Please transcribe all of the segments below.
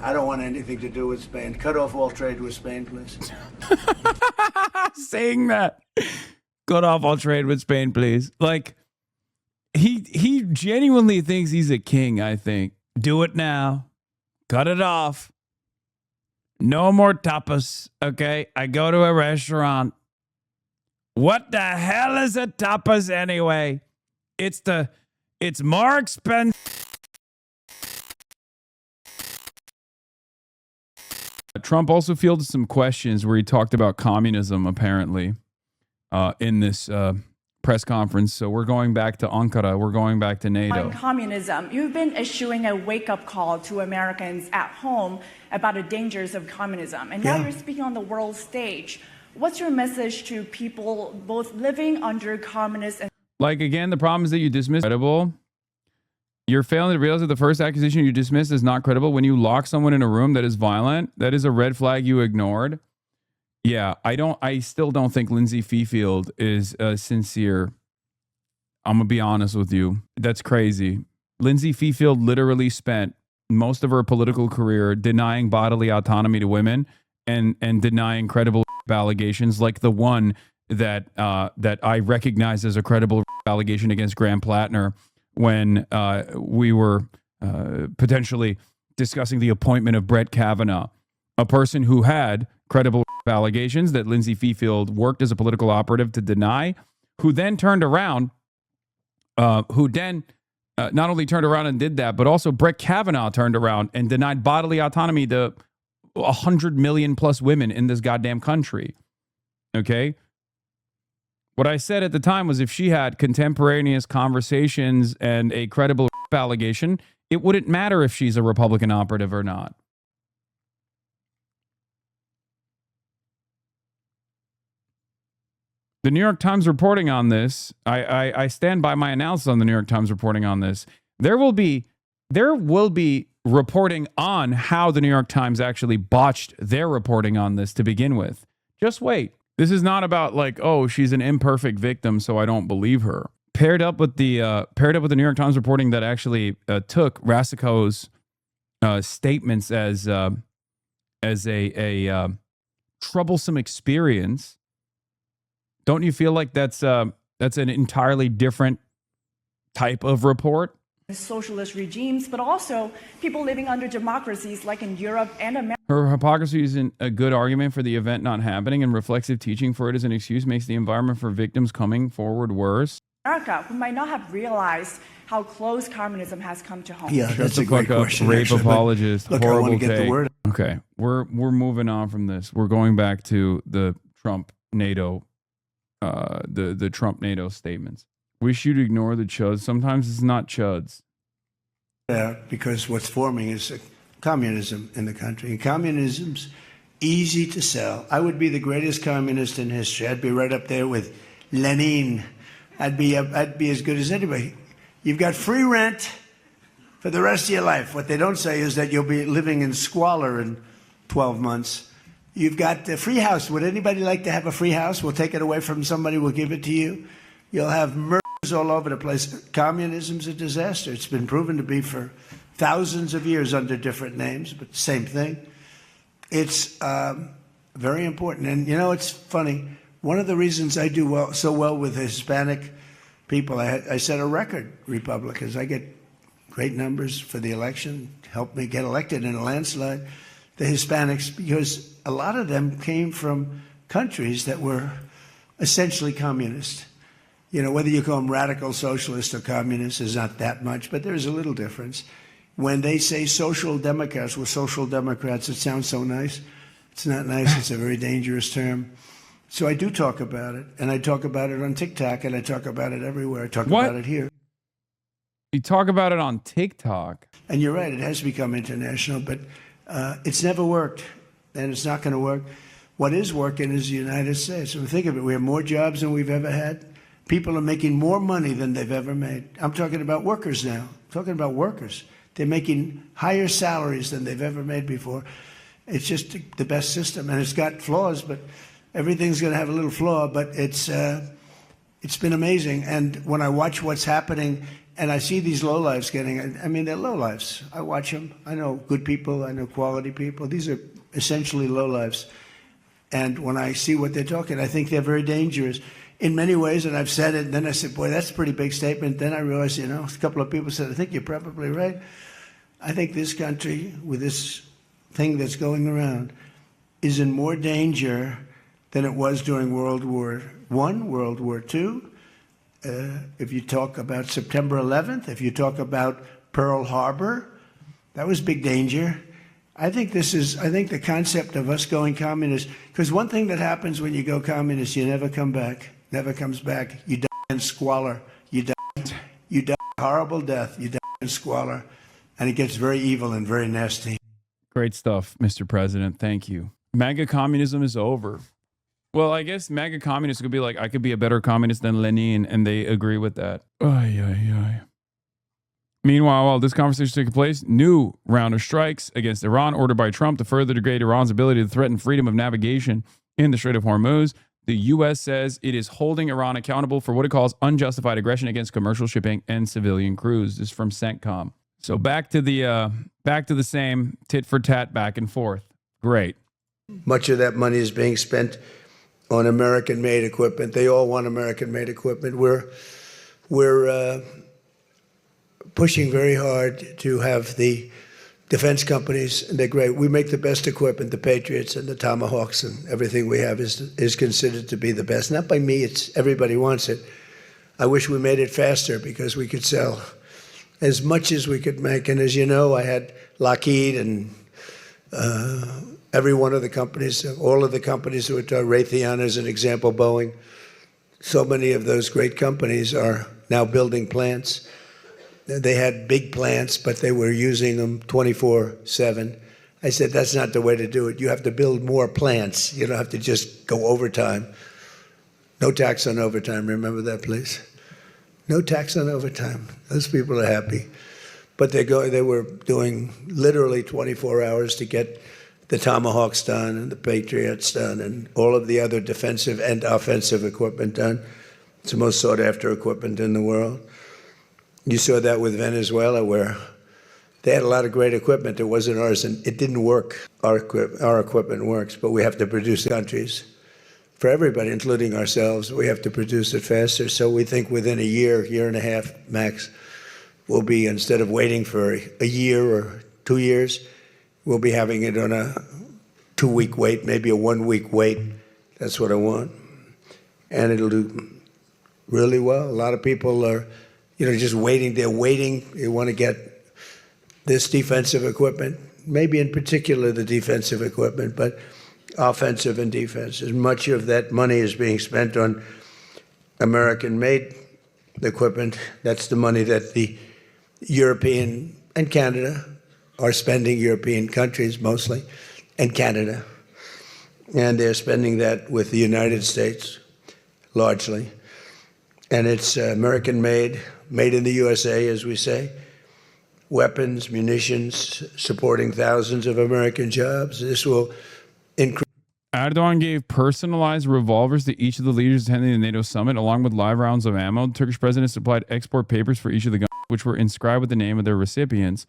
I don't want anything to do with Spain. Cut off all trade with Spain, please. Saying that. Cut off all trade with Spain, please. Like, he genuinely thinks he's a king, I think. Do it now. Cut it off. No more tapas, okay? I go to a restaurant. What the hell is a tapas anyway? It's more expensive. Trump also fielded some questions where he talked about communism, apparently, in this press conference. So we're going back to Ankara. We're going back to NATO. On communism, you've been issuing a wake-up call to Americans at home about the dangers of communism. And now you're speaking on the world stage. What's your message to people both living under communist and... Like, again, the problem is that you dismiss credible. You're failing to realize that the first accusation you dismissed is not credible. When you lock someone in a room that is violent, that is a red flag you ignored. Yeah, I still don't think Lindsay Fifield is sincere. I'm going to be honest with you. That's crazy. Lindsay Fifield literally spent most of her political career denying bodily autonomy to women and denying credible allegations like the one that I recognize as a credible allegation against Graham Plattner when we were potentially discussing the appointment of Brett Kavanaugh, a person who had credible allegations that Lindsay Fifield worked as a political operative to deny, who then turned around, not only turned around and did that, but also Brett Kavanaugh turned around and denied bodily autonomy to 100 million plus women in this goddamn country. Okay? What I said at the time was if she had contemporaneous conversations and a credible allegation, it wouldn't matter if she's a Republican operative or not. The New York Times reporting on this, I stand by my analysis on the New York Times reporting on this. There will be reporting on how the New York Times actually botched their reporting on this to begin with. Just wait. This is not about like, oh, she's an imperfect victim, so I don't believe her. Paired up with the New York Times reporting that actually took Rasico's statements as a troublesome experience. Don't you feel like that's an entirely different type of report? Socialist regimes, but also people living under democracies like in Europe and America. Her hypocrisy isn't a good argument for the event not happening, and reflexive teaching for it as an excuse makes the environment for victims coming forward worse. America, who might not have realized how close communism has come to home. Yeah, that's a great question. Rape actually, apologist, look, horrible I want to get take. the word. Okay, we're moving on from this. We're going back to the Trump NATO, the Trump NATO statements. Wish you'd ignore the chuds. Sometimes it's not chuds. Because what's forming is communism in the country. And communism's easy to sell. I would be the greatest communist in history. I'd be right up there with Lenin. I'd be as good as anybody. You've got free rent for the rest of your life. What they don't say is that you'll be living in squalor in 12 months. You've got a free house. Would anybody like to have a free house? We'll take it away from somebody. We'll give it to you. You'll have murders all over the place. Communism's a disaster. It's been proven to be for thousands of years under different names, but same thing. It's very important. And, you know, it's funny. One of the reasons I do so well with Hispanic people, I set a record, Republicans. I get great numbers for the election, helped me get elected in a landslide. The Hispanics, because a lot of them came from countries that were essentially communist. You know, whether you call them radical socialist or communist is not that much, but there's a little difference. When they say social democrats, we're social democrats, it sounds so nice. It's not nice. It's a very dangerous term. So I do talk about it, and I talk about it on TikTok, and I talk about it everywhere. I talk about it here. You talk about it on TikTok. And you're right, it has become international, but it's never worked, and it's not going to work. What is working is the United States. So think of it, we have more jobs than we've ever had. People are making more money than they've ever made. I'm talking about workers now. I'm talking about workers. They're making higher salaries than they've ever made before. It's just the best system, and it's got flaws, but everything's going to have a little flaw, but it's been amazing. And when I watch what's happening And I see these lowlifes getting, I mean, they're lowlifes. I watch them. I know good people. I know quality people. These are essentially lowlifes. And when I see what they're talking, I think they're very dangerous in many ways. And I've said it. And then I said, boy, that's a pretty big statement. Then I realized, you know, a couple of people said, I think you're probably right. I think this country, with this thing that's going around, is in more danger than it was during World War I, World War II. If you talk about September 11th, if you talk about Pearl Harbor, that was big danger. I think the concept of us going communist, because one thing that happens when you go communist, you never come back, never comes back. You die in squalor. You die a horrible death. You die in squalor. And it gets very evil and very nasty. Great stuff, Mr. President. Thank you. MAGA communism is over. Well, I guess MAGA communists could be like, I could be a better communist than Lenin, and they agree with that. Ay, ay, ay. Meanwhile, while this conversation is taking place, new round of strikes against Iran ordered by Trump to further degrade Iran's ability to threaten freedom of navigation in the Strait of Hormuz. The U.S. says it is holding Iran accountable for what it calls unjustified aggression against commercial shipping and civilian crews. This is from CENTCOM. So back to the same tit for tat back and forth. Great. Much of that money is being spent on American-made equipment. They all want American-made equipment. We're pushing very hard to have the defense companies, and they're great. We make the best equipment, the Patriots and the Tomahawks, and everything we have is considered to be the best. Not by me, it's everybody wants it. I wish we made it faster because we could sell as much as we could make. And as you know, I had Lockheed and every one of the companies, all of the companies who are Raytheon as an example, Boeing. So many of those great companies are now building plants. They had big plants, but they were using them 24/7. I said, that's not the way to do it. You have to build more plants. You don't have to just go overtime. No tax on overtime. Remember that, please? No tax on overtime. Those people are happy. But they were doing literally 24 hours to get the Tomahawks done and the Patriots done and all of the other defensive and offensive equipment done. It's the most sought after equipment in the world. You saw that with Venezuela, where they had a lot of great equipment. It wasn't ours, and it didn't work. Our equipment works, but we have to produce the countries. For everybody, including ourselves, we have to produce it faster. So we think within a year and a half max, we'll be, instead of waiting for a year or 2 years, we'll be having it on a 2-week wait, maybe a 1-week wait. That's what I want. And it'll do really well. A lot of people are, just waiting. They're waiting. They want to get this defensive equipment, maybe in particular the defensive equipment, but offensive and defense. As much of that money is being spent on American-made equipment. That's the money that the European and Canada are spending, European countries mostly, and Canada. And they're spending that with the United States, largely. And it's American-made, made in the USA, as we say. Weapons, munitions, supporting thousands of American jobs. This will increase. Erdogan gave personalized revolvers to each of the leaders attending the NATO summit, along with live rounds of ammo. The Turkish president supplied export papers for each of the guns, which were inscribed with the name of their recipients.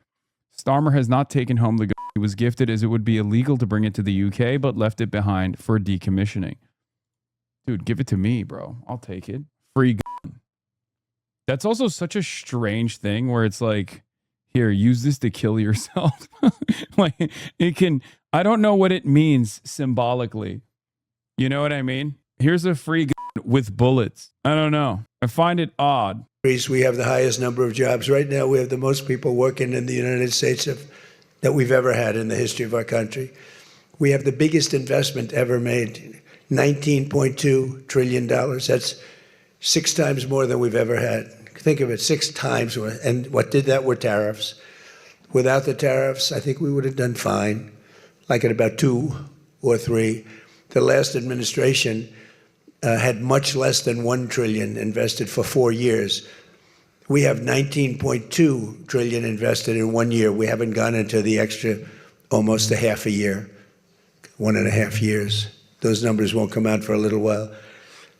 Starmer has not taken home the gun he was gifted, as it would be illegal to bring it to the UK, but left it behind for decommissioning. Dude, give it to me, bro. I'll take it. Free gun. That's also such a strange thing where it's like, here, use this to kill yourself. Like, it can, I don't know what it means symbolically. You know what I mean? Here's a free gun with bullets. I don't know. I find it odd. We have the highest number of jobs. Right now, we have the most people working in the United States that we've ever had in the history of our country. We have the biggest investment ever made, $19.2 trillion. That's 6 times more than we've ever had. Think of it, 6 times more. And what did that were tariffs. Without the tariffs, I think we would have done fine, like at about 2 or 3. The last administration had much less than $1 trillion invested for 4 years. We have $19.2 trillion invested in 1 year. We haven't gone into the extra almost a half a year, 1.5 years. Those numbers won't come out for a little while.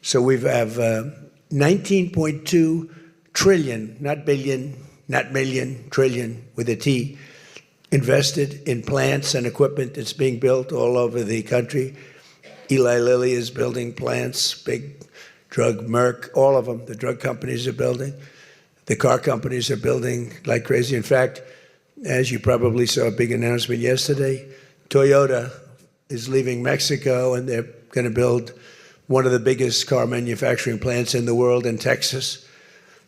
So we have $19.2 trillion, not billion, not million, trillion with a T, invested in plants and equipment that's being built all over the country. Eli Lilly is building plants, big drug, Merck, all of them. The drug companies are building. The car companies are building like crazy. In fact, as you probably saw a big announcement yesterday, Toyota is leaving Mexico and they're going to build one of the biggest car manufacturing plants in the world in Texas.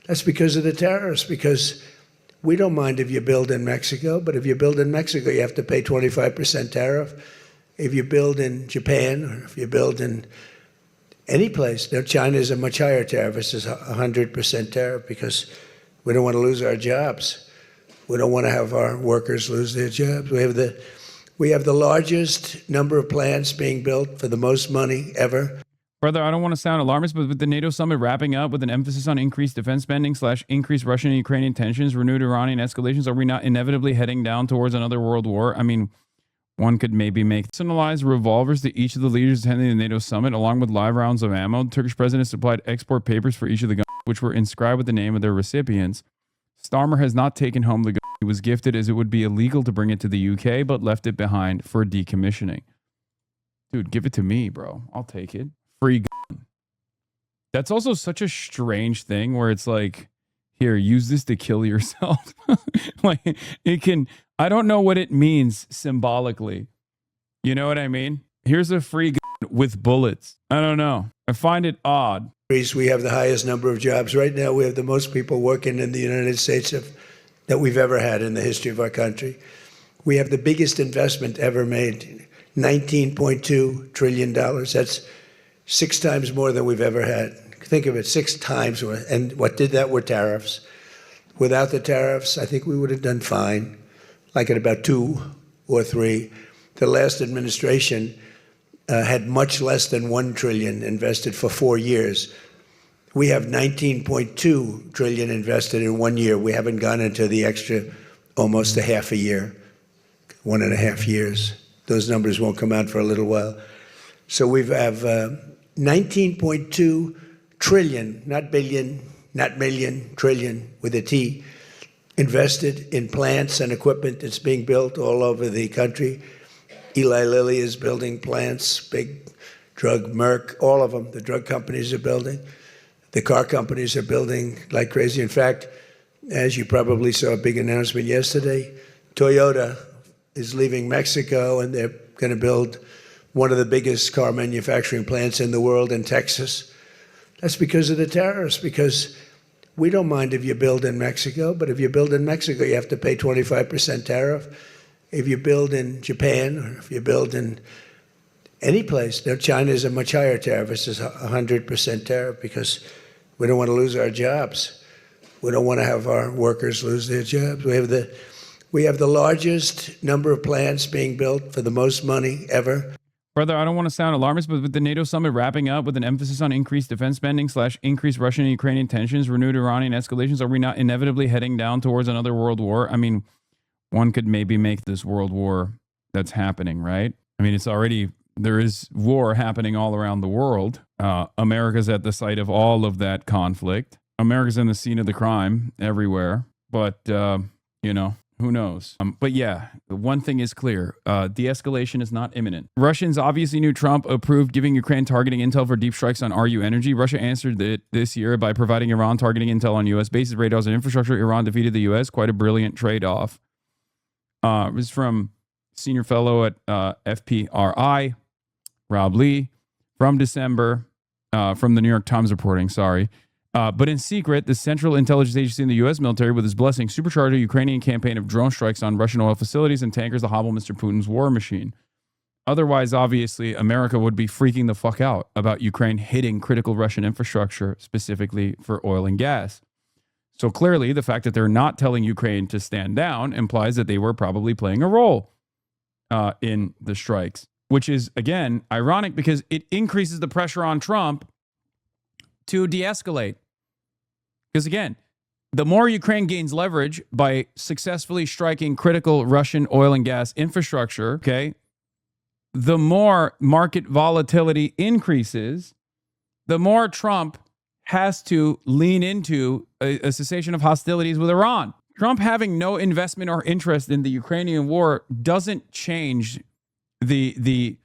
That's because of the tariffs, because we don't mind if you build in Mexico, but if you build in Mexico, you have to pay 25% tariff. If you build in Japan, or if you build in any place, now China is a much higher tariff. It's 100% tariff because we don't want to lose our jobs. We don't want to have our workers lose their jobs. We have the largest number of plants being built for the most money ever. Brother, I don't want to sound alarmist, but with the NATO summit wrapping up with an emphasis on increased defense spending / increased Russian and Ukrainian tensions, renewed Iranian escalations, are we not inevitably heading down towards another world war? I mean, one could maybe make personalized revolvers to each of the leaders attending the NATO summit, along with live rounds of ammo. The Turkish president supplied export papers for each of the guns, which were inscribed with the name of their recipients. Starmer has not taken home the gun he was gifted, as it would be illegal to bring it to the UK, but left it behind for decommissioning. Dude, give it to me, bro. I'll take it. Free gun. That's also such a strange thing where it's like, here, use this to kill yourself. Like, it can, I don't know what it means symbolically. You know what I mean? Here's a free gun with bullets. I don't know. I find it odd. We have the highest number of jobs. Right now, we have the most people working in the United States that we've ever had in the history of our country. We have the biggest investment ever made, $19.2 trillion. That's 6 times more than we've ever had. Think of it, 6 times more. And what did that were tariffs. Without the tariffs, I think we would have done fine, like at about 2 or 3. The last administration had much less than $1 trillion invested for 4 years. We have $19.2 trillion invested in 1 year. We haven't gone into the extra almost a half a year, 1.5 years. Those numbers won't come out for a little while. So we have 19.2 trillion, not billion, not million, trillion with a T, invested in plants and equipment that's being built all over the country. Eli Lilly is building plants, big drug, Merck, all of them. The drug companies are building. The car companies are building like crazy. In fact, as you probably saw a big announcement yesterday, Toyota is leaving Mexico and they're going to build one of the biggest car manufacturing plants in the world in Texas. That's because of the tariffs, because we don't mind if you build in Mexico, but if you build in Mexico, you have to pay 25% tariff. If you build in Japan, or if you build in any place, now China is a much higher tariff. It's 100% tariff because we don't want to lose our jobs. We don't want to have our workers lose their jobs. We have the largest number of plants being built for the most money ever. Brother, I don't want to sound alarmist, but with the NATO summit wrapping up with an emphasis on increased defense spending / increased Russian and Ukrainian tensions, renewed Iranian escalations, are we not inevitably heading down towards another world war? I mean, one could maybe make this world war that's happening, right? I mean, it's already, there is war happening all around the world. America's at the site of all of that conflict. America's in the scene of the crime everywhere. But, you know, who knows? But yeah, one thing is clear. De-escalation is not imminent. Russians obviously knew Trump approved giving Ukraine targeting intel for deep strikes on RU energy. Russia answered it this year by providing Iran targeting intel on U.S. bases, radars, and infrastructure. Iran defeated the U.S. Quite a brilliant trade-off. It was from senior fellow at FPRI, Rob Lee, from December, from the New York Times reporting, sorry. But in secret, the Central Intelligence Agency in the U.S. military, with his blessing, supercharged a Ukrainian campaign of drone strikes on Russian oil facilities and tankers to hobble Mr. Putin's war machine. Otherwise, obviously, America would be freaking the fuck out about Ukraine hitting critical Russian infrastructure, specifically for oil and gas. So clearly, the fact that they're not telling Ukraine to stand down implies that they were probably playing a role in the strikes, which is, again, ironic because it increases the pressure on Trump to de-escalate. Because again, the more Ukraine gains leverage by successfully striking critical Russian oil and gas infrastructure, okay, the more market volatility increases, the more Trump has to lean into a cessation of hostilities with Iran. Trump having no investment or interest in the Ukrainian war doesn't change the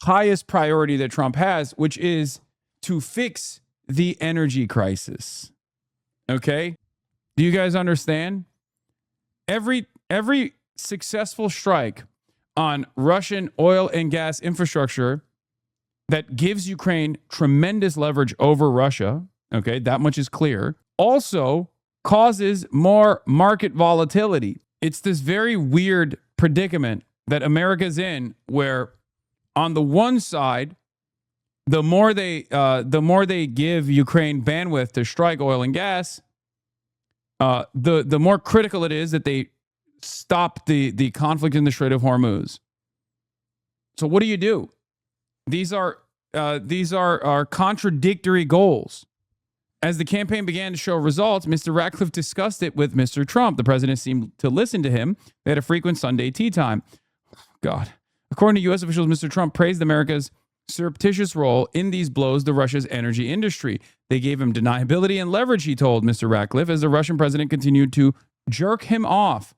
highest priority that Trump has, which is to fix the energy crisis. Okay? Do you guys understand? Every successful strike on Russian oil and gas infrastructure that gives Ukraine tremendous leverage over Russia, okay, that much is clear, also causes more market volatility. It's this very weird predicament that America's in, where on the one side, the more they give Ukraine bandwidth to strike oil and gas, the more critical it is that they stop the conflict in the Strait of Hormuz. So what do? These are contradictory goals. As the campaign began to show results, Mr. Ratcliffe discussed it with Mr. Trump. The president seemed to listen to him. They had a frequent Sunday tea time. God. According to U.S. officials, Mr. Trump praised America's surreptitious role in these blows to Russia's energy industry. They gave him deniability and leverage, he told Mr. Ratcliffe, as the Russian president continued to jerk him off.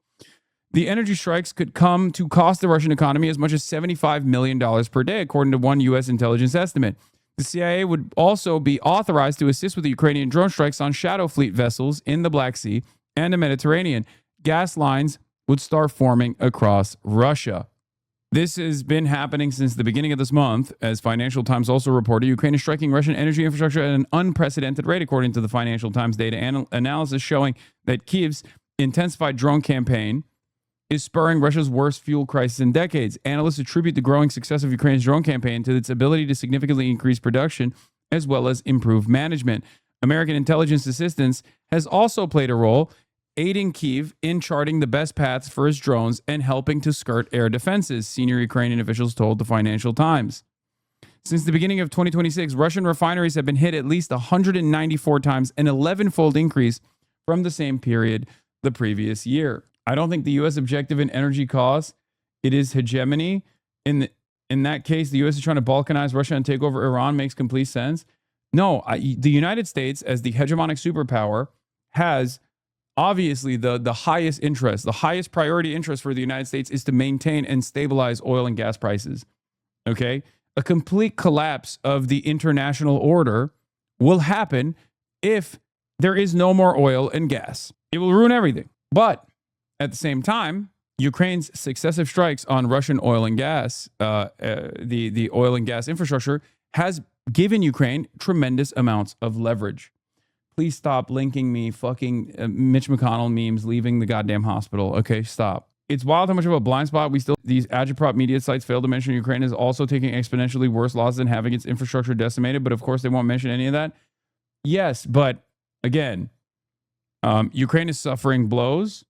The energy strikes could come to cost the Russian economy as much as $75 million per day, according to one U.S. intelligence estimate. The CIA would also be authorized to assist with the Ukrainian drone strikes on shadow fleet vessels in the Black Sea and the Mediterranean. Gas lines would start forming across Russia. This has been happening since the beginning of this month. As Financial Times also reported, Ukraine is striking Russian energy infrastructure at an unprecedented rate, according to the Financial Times data analysis showing that Kyiv's intensified drone campaign is spurring Russia's worst fuel crisis in decades. Analysts attribute the growing success of Ukraine's drone campaign to its ability to significantly increase production as well as improve management. American intelligence assistance has also played a role, aiding Kyiv in charting the best paths for its drones and helping to skirt air defenses, senior Ukrainian officials told the Financial Times. Since the beginning of 2026, Russian refineries have been hit at least 194 times, an 11-fold increase from the same period the previous year. I don't think the U.S. objective in energy costs, it is hegemony. In that case, the U.S. is trying to balkanize Russia and take over Iran makes complete sense. No, the United States, as the hegemonic superpower, has obviously the highest interest, the highest priority interest for the United States is to maintain and stabilize oil and gas prices. Okay? A complete collapse of the international order will happen if there is no more oil and gas. It will ruin everything. But at the same time, Ukraine's successive strikes on Russian oil and gas, the oil and gas infrastructure, has given Ukraine tremendous amounts of leverage. Please stop linking me fucking Mitch McConnell memes leaving the goddamn hospital. Okay, stop. It's wild how much of a blind spot these agitprop media sites fail to mention Ukraine is also taking exponentially worse losses and having its infrastructure decimated, but of course they won't mention any of that. Yes, but again, Ukraine is suffering blows,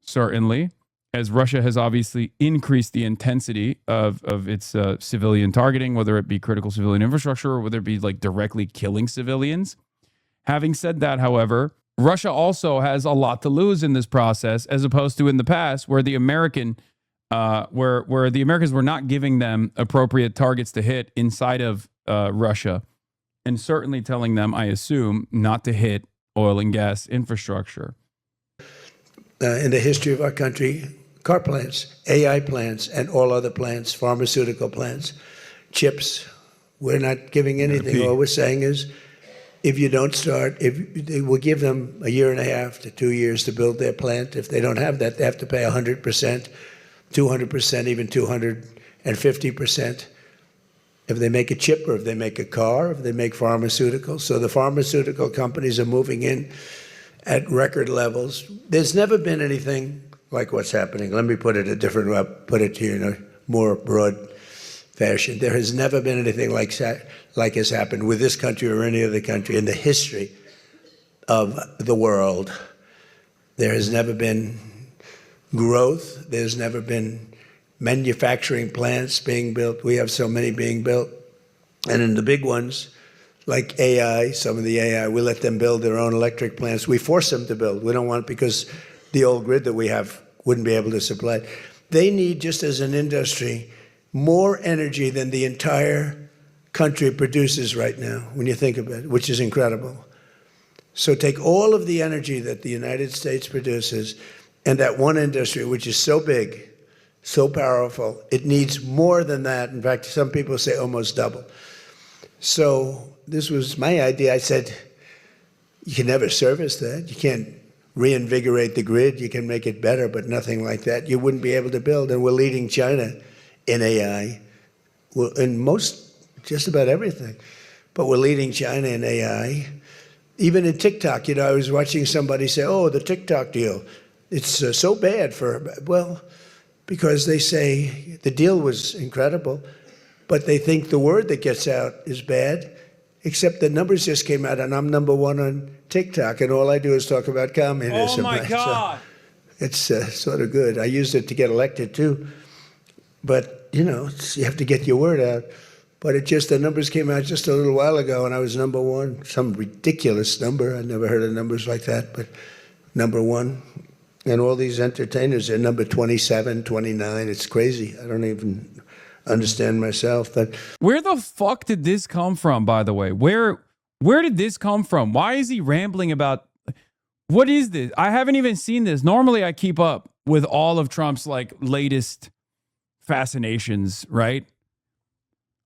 certainly, as Russia has obviously increased the intensity of its civilian targeting, whether it be critical civilian infrastructure or whether it be like directly killing civilians. Having said that, however, Russia also has a lot to lose in this process, as opposed to in the past, where the Americans were not giving them appropriate targets to hit inside of Russia, and certainly telling them, I assume, not to hit oil and gas infrastructure. In the history of our country, car plants, AI plants, and all other plants, pharmaceutical plants, chips, we're not giving anything. All we're saying is, if you don't start, we'll give them a year and a half to 2 years to build their plant. If they don't have that, they have to pay 100%, 200%, even 250%. If they make a chip, or if they make a car, if they make pharmaceuticals. So the pharmaceutical companies are moving in at record levels. There's never been anything like what's happening. Let me put it a different way, put it to you in a more broad fashion. There has never been anything like has happened with this country or any other country in the history of the world. There has never been growth. There's never been manufacturing plants being built. We have so many being built. And in the big ones, like AI, some of the AI, we let them build their own electric plants. We force them to build. We don't want it because the old grid that we have wouldn't be able to supply. They need, just as an industry, more energy than the entire country produces right now, when you think of it, which is incredible. So take all of the energy that the United States produces and that one industry, which is so big, so powerful, it needs more than that. In fact, some people say almost double. So this was my idea. I said, you can never service that. You can't reinvigorate the grid. You can make it better, but nothing like that. You wouldn't be able to build. And we're leading China in AI, in just about everything. But we're leading China in AI. Even in TikTok, I was watching somebody say, oh, the TikTok deal, it's so bad well, because they say the deal was incredible, but they think the word that gets out is bad, except the numbers just came out, and I'm number one on TikTok, and all I do is talk about communism. Oh, my God. So it's sort of good. I used it to get elected, too. But, you have to get your word out. But the numbers came out just a little while ago, and I was number one. Some ridiculous number. I never heard of numbers like that, but number one. And all these entertainers are number 27, 29. It's crazy. I don't even understand myself. But where the fuck did this come from, by the way? Where did this come from? Why is he rambling about... What is this? I haven't even seen this. Normally, I keep up with all of Trump's latest fascinations, right?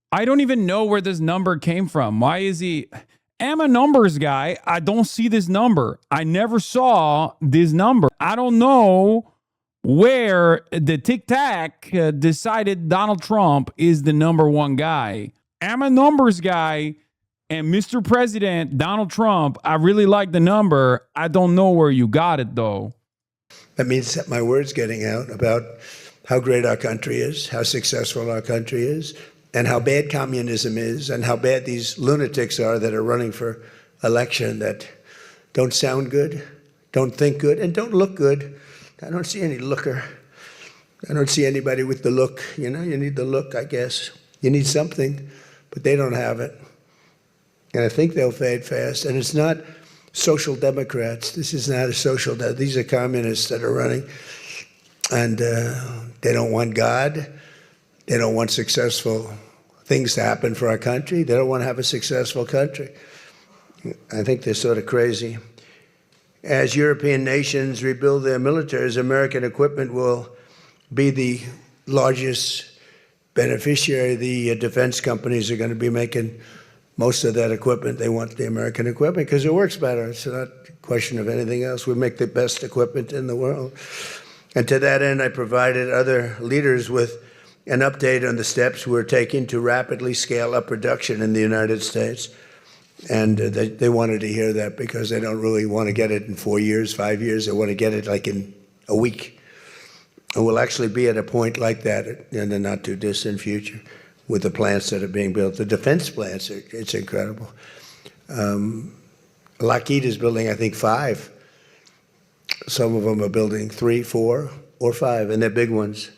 I don't even know where this number came from. Why is he... I'm a numbers guy. I don't see this number. I never saw this number. I don't know where the Tic Tac decided Donald Trump is the number one guy. I'm a numbers guy, and Mr. President, Donald Trump, I really like the number. I don't know where you got it, though. That means that my word's getting out about how great our country is, how successful our country is, and how bad communism is, and how bad these lunatics are that are running for election that don't sound good, don't think good, and don't look good. I don't see any looker. I don't see anybody with the look. You need the look, I guess. You need something, but they don't have it. And I think they'll fade fast. And it's not social democrats. This is not a social these are communists that are running. And they don't want God. They don't want successful things to happen for our country. They don't want to have a successful country. I think they're sort of crazy. As European nations rebuild their militaries, American equipment will be the largest beneficiary. The defense companies are going to be making most of that equipment. They want the American equipment because it works better. It's not a question of anything else. We make the best equipment in the world. And to that end, I provided other leaders with an update on the steps we're taking to rapidly scale up production in the United States. And they wanted to hear that because they don't really want to get it in 4 years, 5 years. They want to get it in a week. And we'll actually be at a point like that in the not too distant future with the plants that are being built. The defense plants, it's incredible. Lockheed is building, I think, 5. Some of them are building 3, 4, or 5, and they're big ones.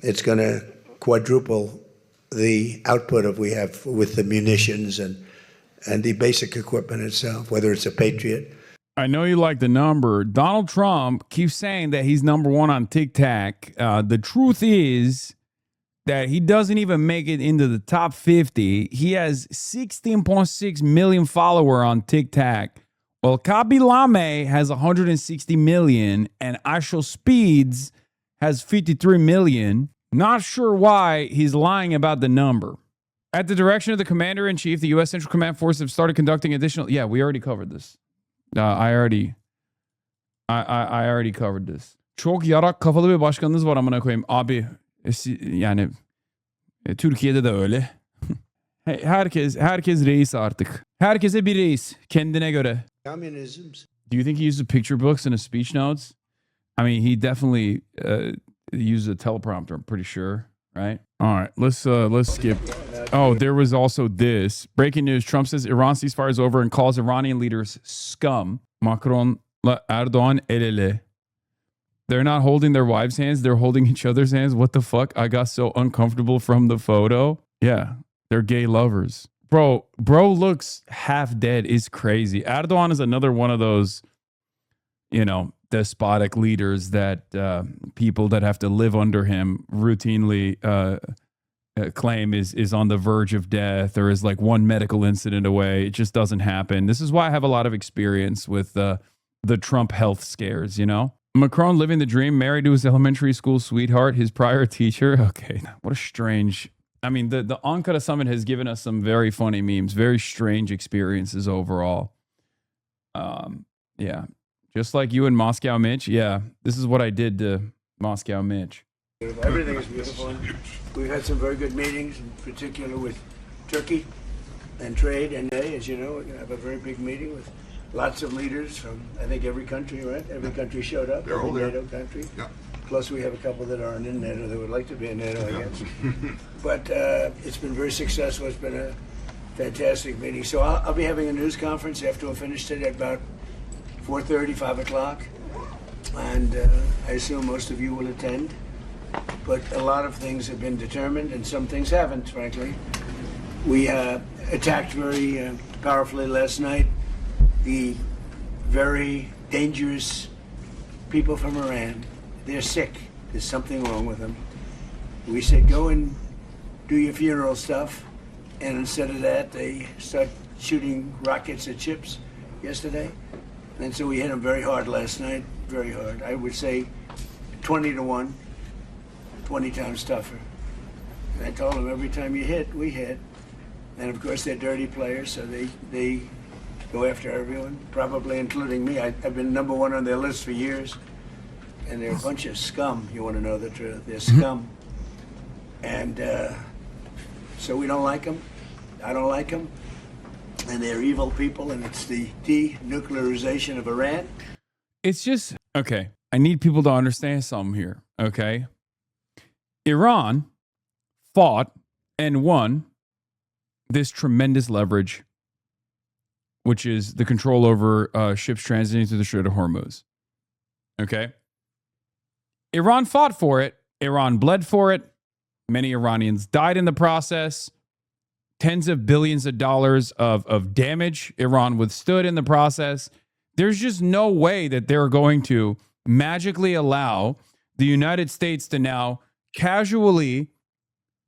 It's going to quadruple the output we have with the munitions and the basic equipment itself, whether it's a Patriot. I know you like the number. Donald Trump keeps saying that he's number one on TikTok. The truth is that he doesn't even make it into the top 50. He has 16.6 million followers on TikTok. Well, Kabilame has 160 million, and Ashel Speeds has 53 million. Not sure why he's lying about the number. At the direction of the commander-in-chief, the U.S. Central Command Forces have started conducting additional... Yeah, we already covered this. I already covered this. Çok yarak kafalı bir başkanınız var amına koyayım. Abi yani Türkiye'de de öyle. Herkes reis artık. Herkese bir reis kendine göre. Communisms. Do you think he uses picture books in his speech notes? I mean, he definitely uses a teleprompter, I'm pretty sure, right? All right, let's skip. Oh, there was also this. Breaking news. Trump says Iran ceasefire is over and calls Iranian leaders scum. Macron, Erdoğan, el ele. They're not holding their wives' hands. They're holding each other's hands. What the fuck? I got so uncomfortable from the photo. Yeah, they're gay lovers. Bro looks half dead. It's crazy. Erdoğan is another one of those, despotic leaders that people that have to live under him routinely claim is on the verge of death or is like one medical incident away. It just doesn't happen. This is why I have a lot of experience with the Trump health scares, you know? Macron living the dream, married to his elementary school sweetheart, his prior teacher. Okay, what a strange... I mean, the Ankara summit has given us some very funny memes, very strange experiences overall. Yeah, just like you and Moscow Mitch. Yeah, this is what I did to Moscow Mitch. Everything is beautiful. And we've had some very good meetings, in particular with Turkey and trade. And today, as you know, we're going to have a very big meeting with lots of leaders from, I think, every country, right? Every country showed up, every NATO country. Yeah. Plus, we have a couple that aren't in NATO that would like to be in NATO, I guess. But it's been very successful. It's been a fantastic meeting. So I'll be having a news conference after we're finished today at about 4:30, 5 o'clock. And I assume most of you will attend. But a lot of things have been determined, and some things haven't, frankly. We attacked very powerfully last night the very dangerous people from Iran. They're sick. There's something wrong with them. We said, go and do your funeral stuff. And instead of that, they start shooting rockets at ships yesterday. And so we hit them very hard last night, very hard. I would say 20-1, 20 times tougher. And I told them, every time you hit, we hit. And of course, they're dirty players, so they go after everyone, probably including me. I've been #1 on their list for years. And they're a bunch of scum, you want to know the truth. They're scum. And so we don't like them. I don't like them. And they're evil people, and it's the denuclearization of Iran. It's just, okay, I need people to understand something here, okay? Iran fought and won this tremendous leverage, which is the control over ships transiting through the Strait of Hormuz, okay? Iran fought for it. Iran bled for it. Many Iranians died in the process. Tens of billions of dollars of damage Iran withstood in the process. There's just no way that they're going to magically allow the United States to now casually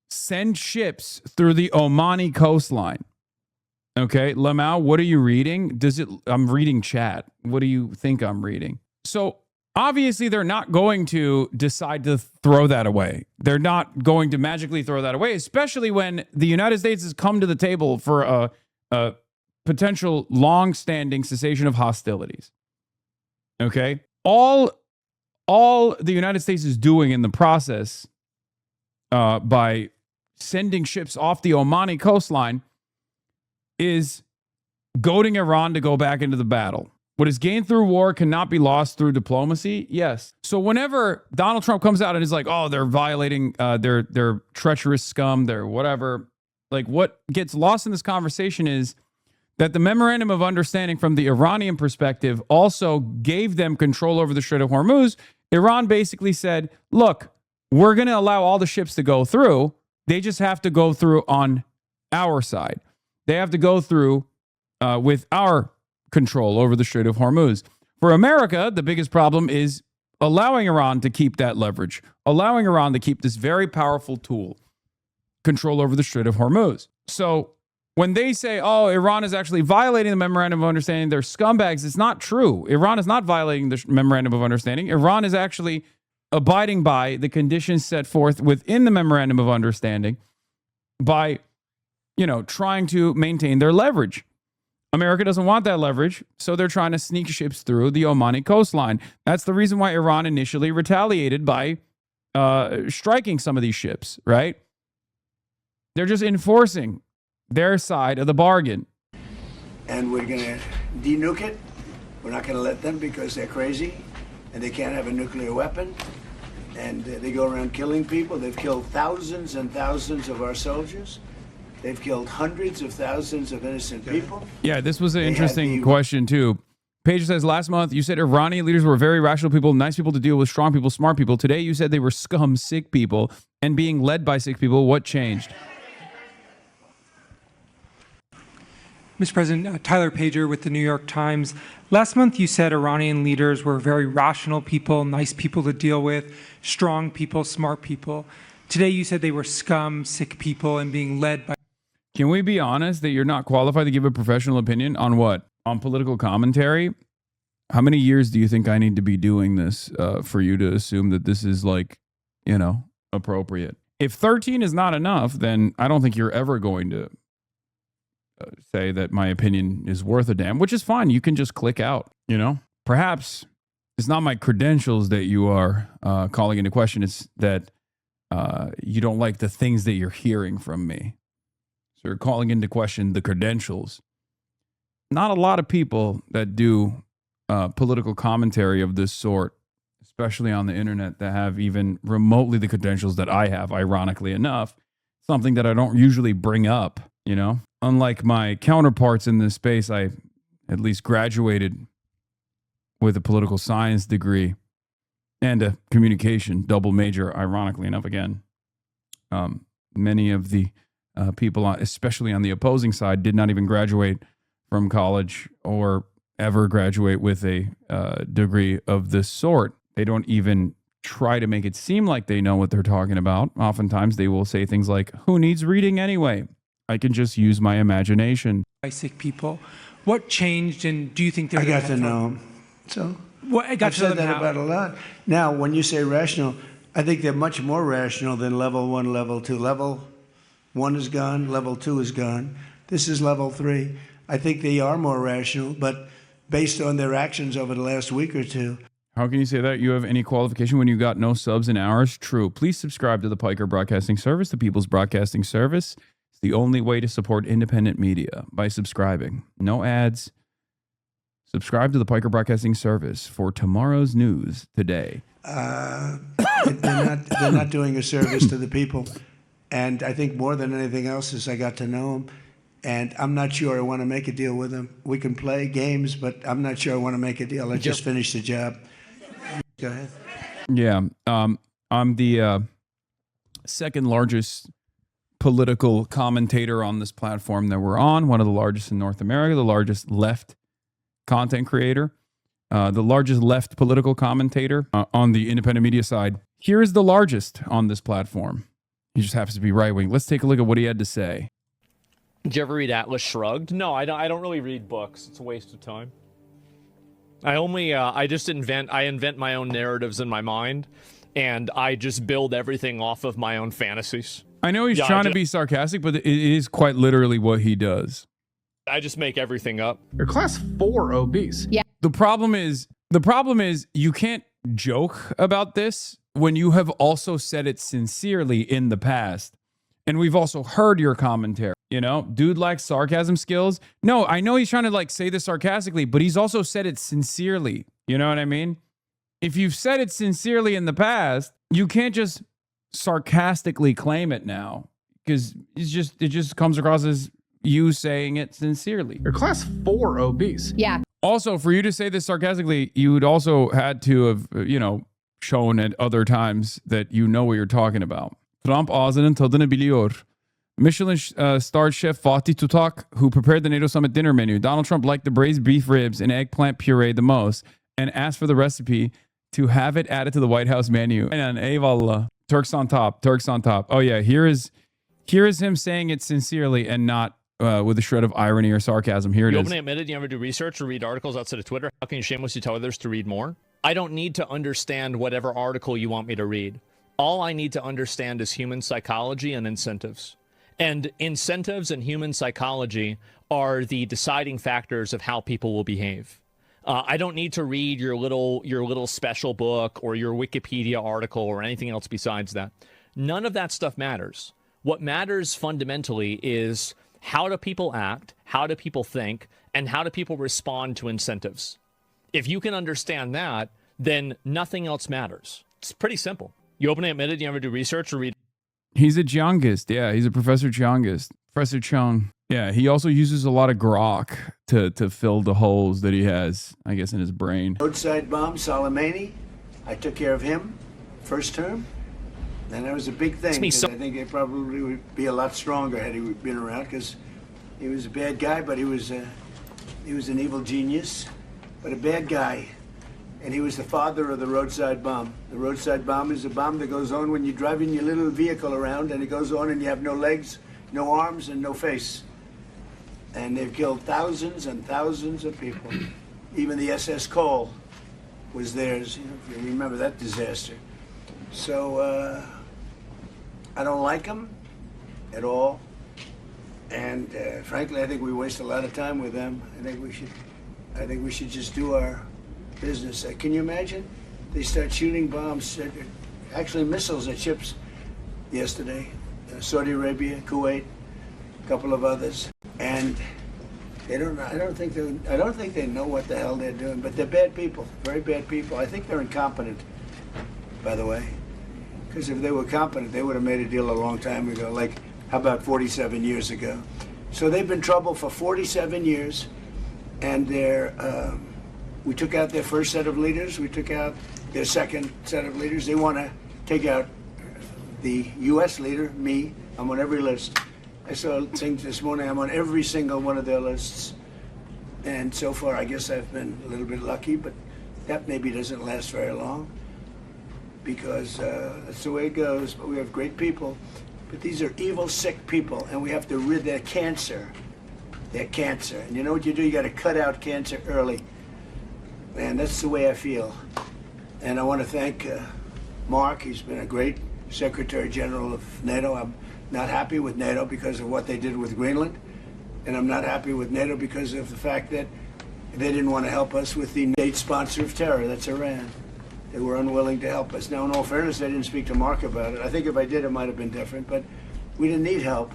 send ships through the Omani coastline. Okay, Lamau, what are you reading? I'm reading chat. What do you think I'm reading? So obviously, they're not going to decide to throw that away. They're not going to magically throw that away, especially when the United States has come to the table for a potential long-standing cessation of hostilities. Okay? All the United States is doing in the process by sending ships off the Omani coastline is goading Iran to go back into the battle. What is gained through war cannot be lost through diplomacy. Yes. So whenever Donald Trump comes out and is like, oh, they're violating their treacherous scum, they're whatever, like what gets lost in this conversation is that the memorandum of understanding from the Iranian perspective also gave them control over the Strait of Hormuz. Iran basically said, look, we're going to allow all the ships to go through. They just have to go through on our side. They have to go through with our control over the Strait of Hormuz. For America, the biggest problem is allowing Iran to keep that leverage, allowing Iran to keep this very powerful tool, control over the Strait of Hormuz. So when they say, oh, Iran is actually violating the memorandum of understanding, they're scumbags, it's not true. Iran is not violating the memorandum of understanding. Iran is actually abiding by the conditions set forth within the memorandum of understanding by, trying to maintain their leverage. America doesn't want that leverage, so they're trying to sneak ships through the Omani coastline. That's the reason why Iran initially retaliated by striking some of these ships, right? They're just enforcing their side of the bargain. And we're going to denuke it. We're not going to let them because they're crazy and they can't have a nuclear weapon. And they go around killing people. They've killed thousands and thousands of our soldiers. They've killed hundreds of thousands of innocent people. Yeah, this was an interesting question, too. Paige says, last month, you said Iranian leaders were very rational people, nice people to deal with, strong people, smart people. Today, you said they were scum, sick people, and being led by sick people. What changed? Mr. President, Tyler Pager with the New York Times. Last month, you said Iranian leaders were very rational people, nice people to deal with, strong people, smart people. Today you said they were scum, sick people, and being led by... Can we be honest that you're not qualified to give a professional opinion on what? On political commentary? How many years do you think I need to be doing this for you to assume that this is like, you know, appropriate? If 13 is not enough, then I don't think you're ever going to say that my opinion is worth a damn, which is fine. You can just click out, you know? Perhaps it's not my credentials that you are calling into question. It's that you don't like the things that you're hearing from me. So you're calling into question the credentials. Not a lot of people that do political commentary of this sort, especially on the internet, that have even remotely the credentials that I have, ironically enough, something that I don't usually bring up, you know? Unlike my counterparts in this space, I at least graduated with a political science degree and a communication double major, ironically enough, again. Many of the people, especially on the opposing side, did not even graduate from college or ever graduate with a degree of this sort. They don't even try to make it seem like they know what they're talking about. Oftentimes they will say things like, who needs reading anyway? I can just use my imagination. By sick people. What changed, and do you think they're... I got to know them. So I've said that about a lot. Now, when you say rational, I think they're much more rational than level 1, level 2. Level 1 is gone, level 2 is gone. This is level 3. I think they are more rational, but based on their actions over the last week or two. How can you say that? You have any qualification when you got no subs in hours? True. Please subscribe to the Piker Broadcasting Service, the People's Broadcasting Service. It's the only way to support independent media, by subscribing. No ads. Subscribe to the Piker Broadcasting Service for tomorrow's news today. They're not doing a service to the people. And I think more than anything else is I got to know them. And I'm not sure I want to make a deal with them. We can play games, but I'm not sure I want to make a deal. I just finished the job. Go ahead. Yeah. I'm the second largest political commentator on this platform that we're on, one of the largest in North America, the largest left content creator, the largest left political commentator on the independent media side. Here is the largest on this platform. He just happens to be right-wing. Let's take a look at what he had to say. Did you ever read Atlas Shrugged? No, I don't really read books. It's a waste of time. I just invent my own narratives in my mind, and I just build everything off of my own fantasies. I know he's trying to be sarcastic, but it is quite literally what he does. I just make everything up. You're class 4 obese. Yeah. The problem is you can't joke about this when you have also said it sincerely in the past. And we've also heard your commentary. You know, dude lacks sarcasm skills. No, I know he's trying to like say this sarcastically, but he's also said it sincerely. You know what I mean? If you've said it sincerely in the past, you can't just sarcastically claim it now, because it just comes across as you saying it sincerely. You're class 4 obese. Yeah. Also, for you to say this sarcastically, you would also had to have, you know, shown at other times that you know what you're talking about. Trump ağzının tadını biliyor. Michelin starred chef Fatih Tutak, who prepared the NATO summit dinner menu. Donald Trump liked the braised beef ribs and eggplant puree the most and asked for the recipe to have it added to the White House menu. And eyvallah. Turks on top. Turks on top. Oh yeah, here is him saying it sincerely and not with a shred of irony or sarcasm. Here it is. You openly admitted you never do research or read articles outside of Twitter. How can you shamelessly tell others to read more? I don't need to understand whatever article you want me to read. All I need to understand is human psychology and incentives. And incentives and human psychology are the deciding factors of how people will behave. I don't need to read your little special book or your Wikipedia article or anything else besides that. None of that stuff matters. What matters fundamentally is how do people act, how do people think, and how do people respond to incentives. If you can understand that, then nothing else matters. It's pretty simple. You openly admitted you never do research or read. He's a Jiangist. Yeah, he's a Professor Jiangist. Professor Chung. Yeah, he also uses a lot of grok to fill the holes that he has, I guess, in his brain. Roadside bomb, Soleimani. I took care of him first term. And that was a big thing. I think they probably would be a lot stronger had he been around, because he was a bad guy, but he was an evil genius, but a bad guy. and he was the father of the roadside bomb. The roadside bomb is a bomb that goes on when you're driving your little vehicle around, and it goes on and you have no legs, no arms, and no face. And they've killed thousands and thousands of people. Even the SS Cole was theirs, if you remember that disaster. So I don't like them at all. And frankly, I think we waste a lot of time with them. I think we should just do our business. Can you imagine? They start shooting bombs, actually missiles at ships yesterday. Saudi Arabia, Kuwait, a couple of others, and they don't. I don't think they know what the hell they're doing. But they're bad people, very bad people. I think they're incompetent, by the way. Because if they were competent, they would have made a deal a long time ago. Like, how about 47 years ago? So they've been in trouble for 47 years, and we took out their first set of leaders. We took out their second set of leaders. They want to take out the U.S. leader, me. I'm on every list. I saw things this morning. I'm on every single one of their lists. And so far, I guess I've been a little bit lucky, but that maybe doesn't last very long because that's the way it goes. But we have great people. But these are evil, sick people, and we have to rid their cancer. Their cancer. And you know what you do? You got to cut out cancer early. And that's the way I feel. And I want to thank Mark. He's been a great Secretary General of NATO. I'm not happy with NATO because of what they did with Greenland. And I'm not happy with NATO because of the fact that they didn't want to help us with the state sponsor of terror, that's Iran. They were unwilling to help us. Now, in all fairness, I didn't speak to Mark about it. I think if I did, it might have been different. But we didn't need help.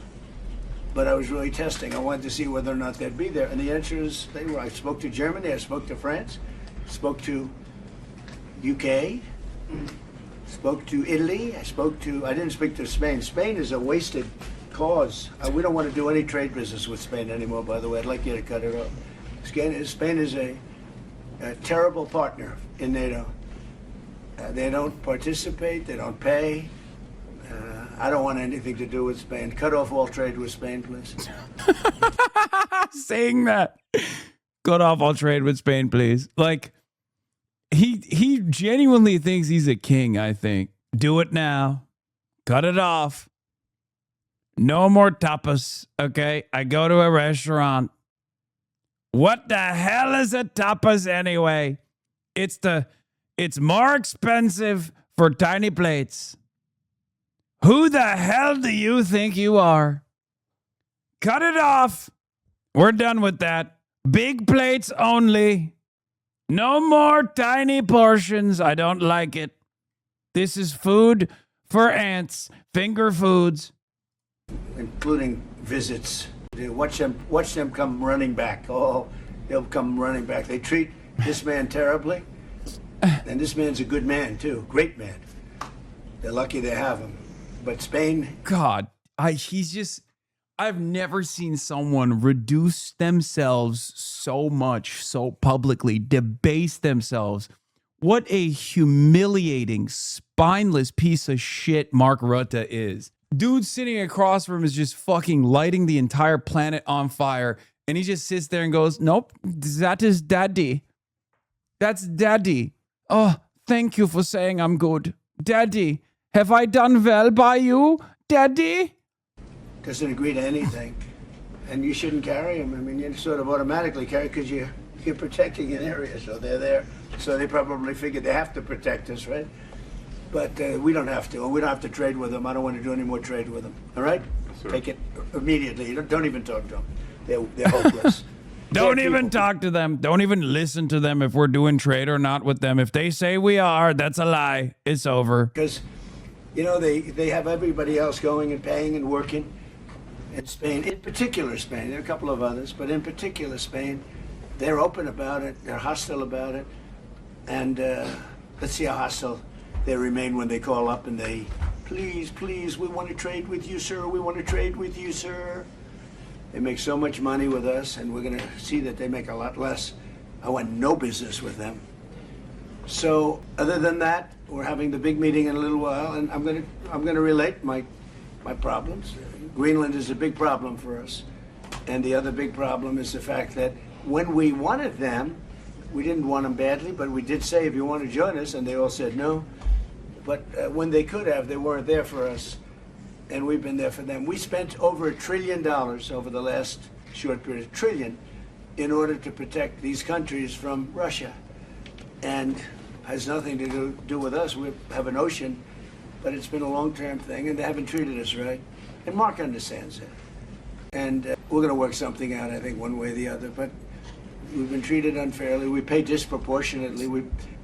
But I was really testing. I wanted to see whether or not they'd be there. And the answer is they were. I spoke to Germany. I spoke to France. Spoke to UK. Spoke to Italy. I didn't speak to Spain. Spain is a wasted cause. We don't want to do any trade business with Spain anymore, by the way. I'd like you to cut it off. Spain is a terrible partner in NATO. They don't participate. They don't pay. I don't want anything to do with Spain. Cut off all trade with Spain, please. Saying that. Cut off all trade with Spain, please. Like, he genuinely thinks he's a king, I think. Do it now. Cut it off. No more tapas, okay? I go to a restaurant. What the hell is a tapas anyway? It's more expensive for tiny plates. Who the hell do you think you are? Cut it off. We're done with that. Big plates only. No more tiny portions. I don't like it. This is food for ants. Finger foods. Including visits. Watch them come running back. Oh, they'll come running back. They treat this man terribly. And this man's a good man, too. Great man. They're lucky they have him. But Spain... God, I've never seen someone reduce themselves so much, so publicly, debase themselves. What a humiliating, spineless piece of shit Mark Rutte is. Dude sitting across from him is just fucking lighting the entire planet on fire. And he just sits there and goes, nope, that is daddy. That's daddy. Oh, thank you for saying I'm good. Daddy, have I done well by you, Daddy? Doesn't agree to anything. And you shouldn't carry him. I mean, you sort of automatically carry because you're protecting an area, so they're there. So they probably figured they have to protect us, right? But we don't have to. We don't have to trade with them. I don't want to do any more trade with them. All right? Yes, take it immediately. You don't even talk to them. They're hopeless. Don't even talk to them. Don't even listen to them if we're doing trade or not with them. If they say we are, that's a lie. It's over. Because, you know, they have everybody else going and paying and working. In Spain, in particular Spain, there are a couple of others, but in particular Spain, they're open about it. They're hostile about it. And let's see how hostile they remain when they call up and they, please, we want to trade with you, sir. We want to trade with you, sir. They make so much money with us, and we're going to see that they make a lot less. I want no business with them. So, other than that, we're having the big meeting in a little while, and I'm going to relate my problems. Greenland is a big problem for us, and the other big problem is the fact that when we wanted them, We didn't want them badly, but we did say, if you want to join us, and they all said no. But when they could have, they weren't there for us, and we've been there for them. We spent over $1 trillion over the last short period, $1 trillion, in order to protect these countries from Russia. And has nothing to do with us. We have an ocean, but it's been a long-term thing, and they haven't treated us right. And Mark understands that. And we're going to work something out, I think, one way or the other. But we've been treated unfairly. We pay disproportionately.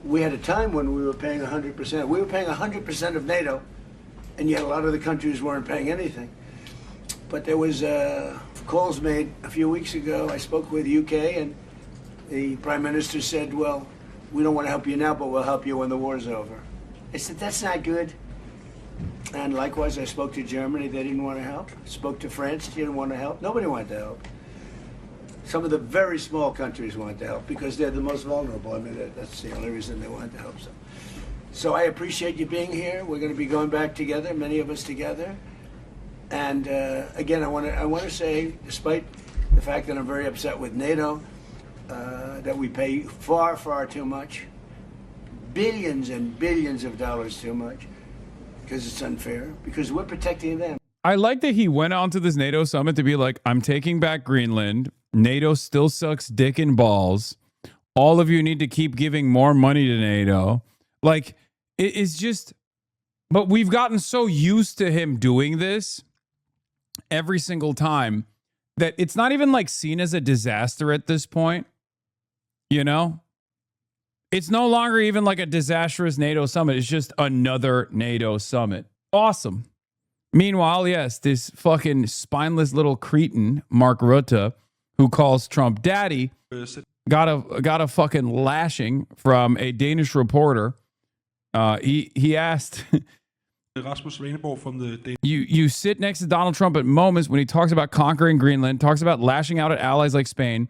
We had a time when we were paying 100%. We were paying 100% of NATO, and yet a lot of the countries weren't paying anything. But there was calls made a few weeks ago. I spoke with UK, and the Prime Minister said, well, we don't want to help you now, but we'll help you when the war's over. I said, that's not good. And likewise, I spoke to Germany. They didn't want to help. Spoke to France. They didn't want to help. Nobody wanted to help. Some of the very small countries wanted to help because they're the most vulnerable. I mean, that's the only reason they wanted to help. So I appreciate you being here. We're going to be going back together, many of us together. And again, I want to say, despite the fact that I'm very upset with NATO, that we pay far, far too much, billions and billions of dollars too much, because it's unfair, because we're protecting them. I like that he went on to this NATO summit to be like, I'm taking back Greenland. NATO still sucks dick and balls. All of you need to keep giving more money to NATO. Like, it is just, but we've gotten so used to him doing this every single time that it's not even like seen as a disaster at this point. You know, it's no longer even like a disastrous NATO summit. It's just another NATO summit. Awesome. Meanwhile, yes, this fucking spineless little cretin, Mark Rutte, who calls Trump daddy, got a fucking lashing from a Danish reporter. He asked, you sit next to Donald Trump at moments when he talks about conquering Greenland, talks about lashing out at allies like Spain,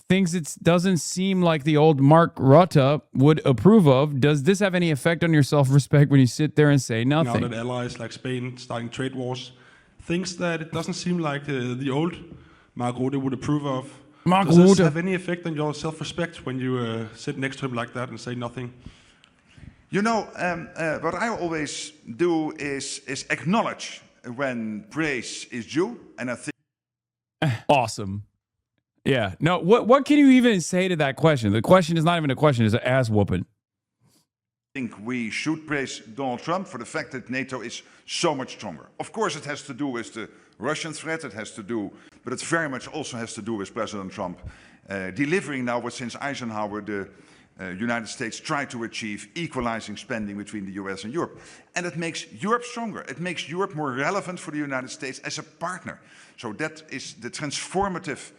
things it doesn't seem like the old Mark Rutte would approve of. Does this have any effect on your self-respect when you sit there and say nothing? Out at allies like Spain starting trade wars, things that it doesn't seem like the old Mark Rutte would approve of. Does this have any effect on your self-respect when you sit next to him like that and say nothing? You know, what I always do is acknowledge when praise is due, and I think awesome. Yeah. No, what can you even say to that question? The question is not even a question, it's an ass whooping. I think we should praise Donald Trump for the fact that NATO is so much stronger. Of course, it has to do with the Russian threat, but it very much also has to do with President Trump delivering now what since Eisenhower the United States tried to achieve, equalizing spending between the US and Europe. And it makes Europe stronger. It makes Europe more relevant for the United States as a partner. So that is the transformative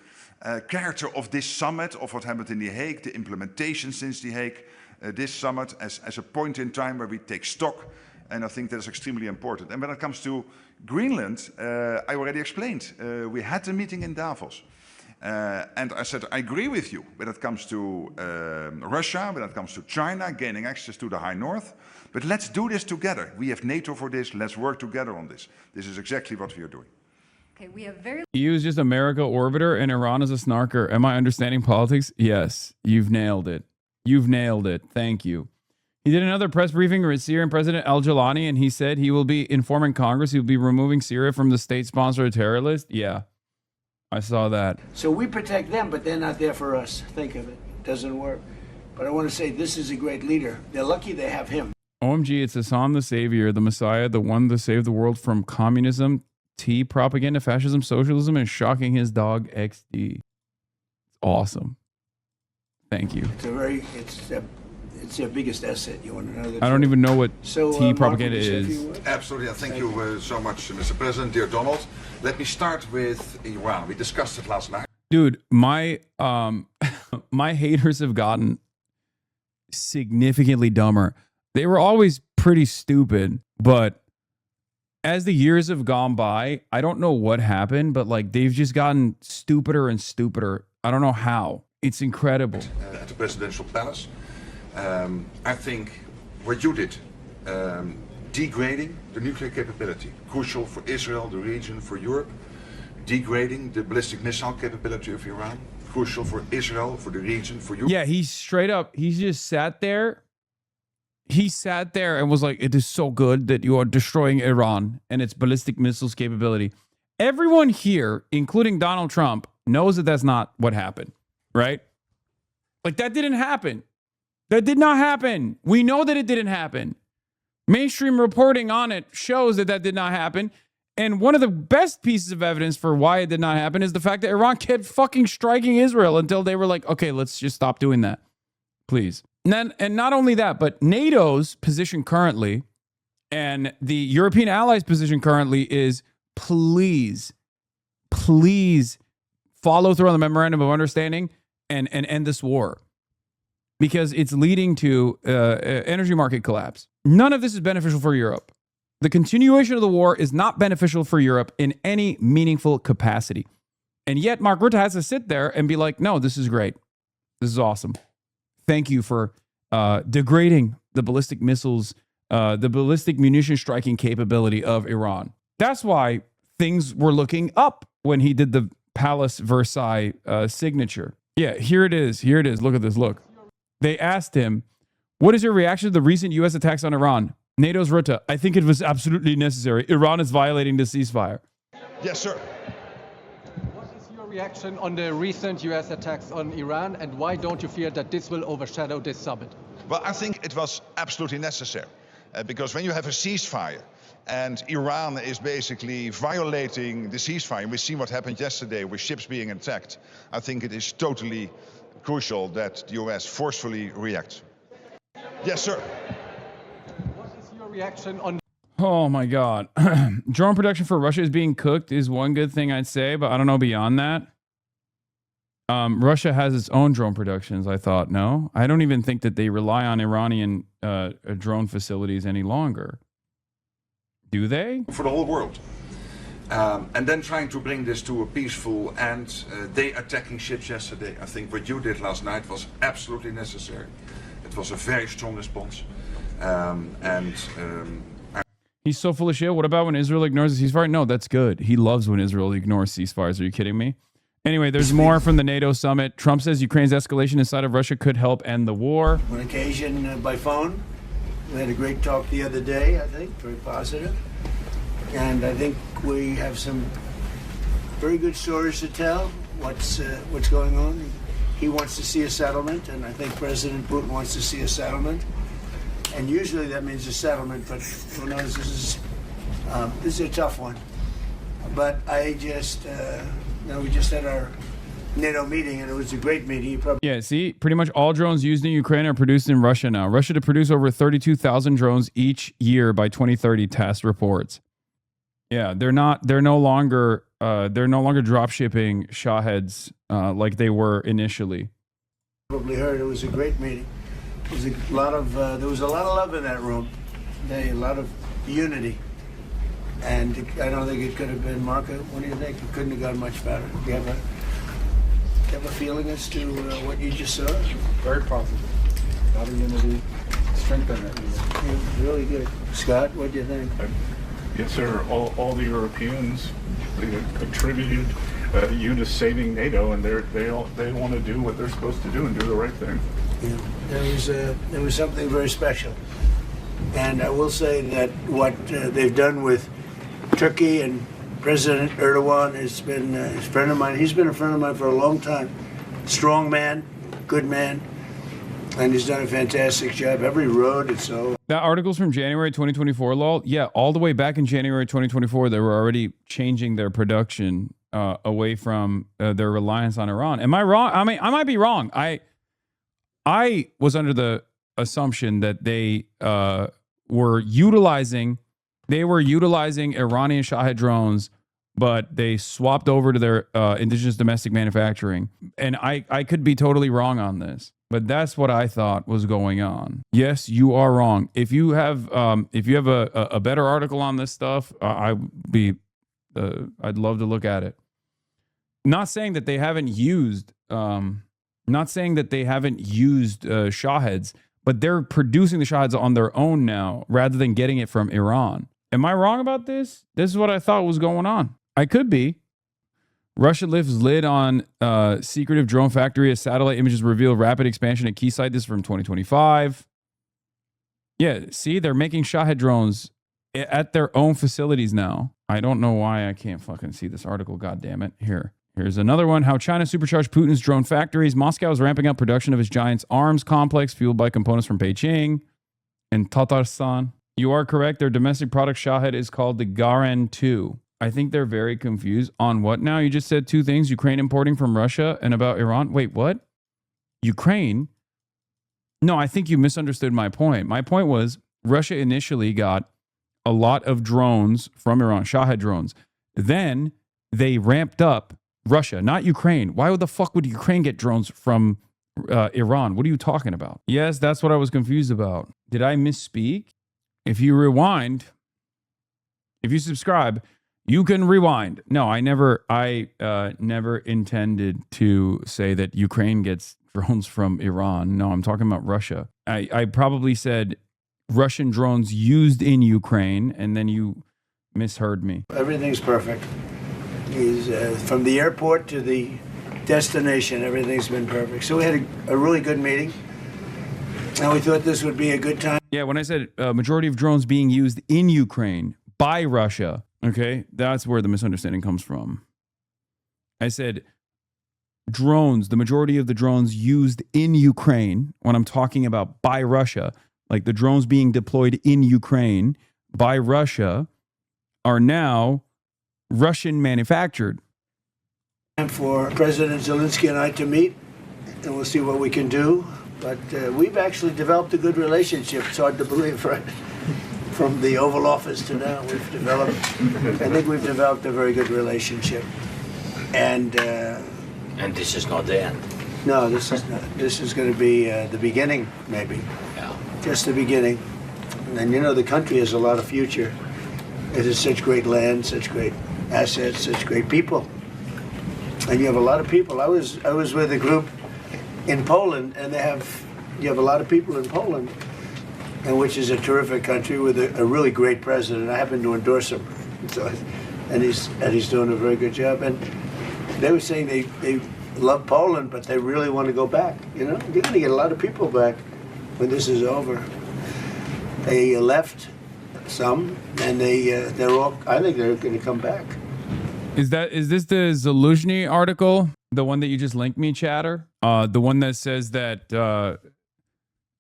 character of this summit, of what happened in The Hague, the implementation since The Hague, this summit as a point in time where we take stock, and I think that is extremely important. And when it comes to Greenland, I already explained, we had a meeting in Davos, and I said, I agree with you when it comes to Russia, when it comes to China, gaining access to the High North, but let's do this together. We have NATO for this, let's work together on this. This is exactly what we are doing. Okay, we have very... EU is just America orbiter and Iran is a snarker. Am I understanding politics? Yes, you've nailed it. You've nailed it. Thank you. He did another press briefing with Syrian President Al-Jalani, and he said he will be informing Congress he will be removing Syria from the state-sponsored terror list. Yeah, I saw that. So we protect them, but they're not there for us. Think of it. It doesn't work. But I want to say this is a great leader. They're lucky they have him. OMG, it's Hasan the Savior, the Messiah, the one to save the world from communism, T, propaganda, fascism, socialism, and shocking his dog XD. It's awesome. Thank you. It's your biggest asset. You want to know that? I don't even know what T Mark, propaganda is. Absolutely. Thank you so much, Mr. President, dear Donald. Let me start with Iran. We discussed it last night. Dude, my my haters have gotten significantly dumber. They were always pretty stupid, but as the years have gone by, I don't know what happened, but like they've just gotten stupider and stupider. I don't know how. It's incredible. At the presidential palace, I think what you did, degrading the nuclear capability, crucial for Israel, the region, for Europe, degrading the ballistic missile capability of Iran, crucial for Israel, for the region, for you. Yeah, he's straight up. He just sat there. He sat there and was like, it is so good that you are destroying Iran and its ballistic missiles capability. Everyone here, including Donald Trump, knows that that's not what happened, right? Like, that didn't happen. That did not happen. We know that it didn't happen. Mainstream reporting on it shows that that did not happen. And one of the best pieces of evidence for why it did not happen is the fact that Iran kept fucking striking Israel until they were like, okay, let's just stop doing that, please. And not only that, but NATO's position currently and the European allies' position currently is please follow through on the memorandum of understanding and end this war, because it's leading to energy market collapse. None of this is beneficial for Europe. The continuation of the war is not beneficial for Europe in any meaningful capacity. And yet Mark Rutte has to sit there and be like, no, this is great. This is awesome. Thank you for degrading the ballistic missiles, the ballistic munition striking capability of Iran. That's why things were looking up when he did the Palace Versailles signature. Yeah, here it is. Here it is. Look at this. Look. They asked him, what is your reaction to the recent U.S. attacks on Iran? NATO's Rutte, I think it was absolutely necessary. Iran is violating the ceasefire. Yes, sir. What is your reaction on the recent U.S. attacks on Iran, and why don't you fear that this will overshadow this summit? Well, I think it was absolutely necessary because when you have a ceasefire and Iran is basically violating the ceasefire, we see what happened yesterday with ships being attacked. I think it is totally crucial that the U.S. forcefully reacts. Yes, sir. What is your reaction on... Oh my God. Drone production for Russia is being cooked is one good thing I'd say, but I don't know beyond that. Russia has its own drone productions, I thought. No, I don't even think that they rely on Iranian drone facilities any longer. Do they? For the whole world. And then trying to bring this to a peaceful end. They attacking ships yesterday. I think what you did last night was absolutely necessary. It was a very strong response. He's so full of shit. What about when Israel ignores the ceasefire? No, that's good. He loves when Israel ignores ceasefires. Are you kidding me? Anyway, there's more from the NATO summit. Trump says Ukraine's escalation inside of Russia could help end the war. On occasion by phone. We had a great talk the other day, I think, very positive. And I think we have some very good stories to tell, what's going on. He wants to see a settlement, and I think President Putin wants to see a settlement. And usually that means a settlement, but who knows, this is a tough one. But I just, we just had our NATO meeting, and it was a great meeting. Yeah, see, pretty much all drones used in Ukraine are produced in Russia now. Russia to produce over 32,000 drones each year by 2030, TASS reports. Yeah, they're no longer drop shipping Shaheds like they were initially. Probably heard it was a great meeting. There was a lot of love in that room, a lot of unity, and I don't think it could have been. Marco, what do you think? It couldn't have gone much better. Do you have a feeling as to what you just saw? Very positive. A lot of unity, strength in it. Yeah, really good. Scott, what do you think? Yes, sir. All the Europeans contributed you to saving NATO, and they want to do what they're supposed to do and do the right thing. Yeah, there was something very special, and I will say that what they've done with Turkey and President Erdogan has been a friend of mine. He's been a friend of mine for a long time. Strong man, good man, and he's done a fantastic job. Every road, it's so. That article's from January 2024, lol. Yeah, all the way back in January 2024, they were already changing their production away from their reliance on Iran. Am I wrong? I mean, I might be wrong. I was under the assumption that they were utilizing Iranian Shahed drones, but they swapped over to their indigenous domestic manufacturing. And I could be totally wrong on this, but that's what I thought was going on. Yes, you are wrong. If you have a better article on this stuff, I'd love to look at it. Not saying that they haven't used Shaheds, but they're producing the Shaheds on their own now rather than getting it from Iran. Am I wrong about this? This is what I thought was going on. I could be. Russia lifts lid on secretive drone factory as satellite images reveal rapid expansion at key site. This is from 2025. Yeah, see, they're making Shahed drones at their own facilities now. I don't know why I can't fucking see this article, God damn it. Here's another one. How China supercharged Putin's drone factories. Moscow is ramping up production of its giant arms complex fueled by components from Beijing and Tatarstan. You are correct. Their domestic product Shahed is called the Garen 2. I think they're very confused on what now? You just said two things. Ukraine importing from Russia and about Iran. Wait, what? Ukraine? No, I think you misunderstood my point. My point was Russia initially got a lot of drones from Iran, Shahed drones. Then they ramped up Russia, not Ukraine. Why the fuck would Ukraine get drones from Iran? What are you talking about? Yes, that's what I was confused about. Did I misspeak? If you rewind, if you subscribe, you can rewind. No, I never intended to say that Ukraine gets drones from Iran. No, I'm talking about Russia. I probably said Russian drones used in Ukraine, and then you misheard me. Everything's perfect. He's from the airport to the destination, everything's been perfect. So we had a really good meeting, and we thought this would be a good time. Yeah, when I said majority of drones being used in Ukraine by Russia, okay, that's where the misunderstanding comes from. I said drones, the majority of the drones used in Ukraine, when I'm talking about by Russia, like the drones being deployed in Ukraine by Russia, are now Russian manufactured. Time for President Zelensky and I to meet, and we'll see what we can do. But we've actually developed a good relationship. It's hard to believe, right? From the Oval Office to now, I think we've developed a very good relationship. And this is not the end. No, this is not. This is going to be the beginning, maybe. Yeah. Just the beginning. And you know, the country has a lot of future. It has such great land, such great assets, such great people. And you have a lot of people. I was with a group in Poland, and you have a lot of people in Poland, and which is a terrific country with a really great president. I happen to endorse him, so, and he's doing a very good job. And they were saying they love Poland, but they really want to go back. You know, you're going to get a lot of people back when this is over. They left some, and they're all. I think they're going to come back. Is this the Zaluzhny article? The one that you just linked me, chatter? The one that says that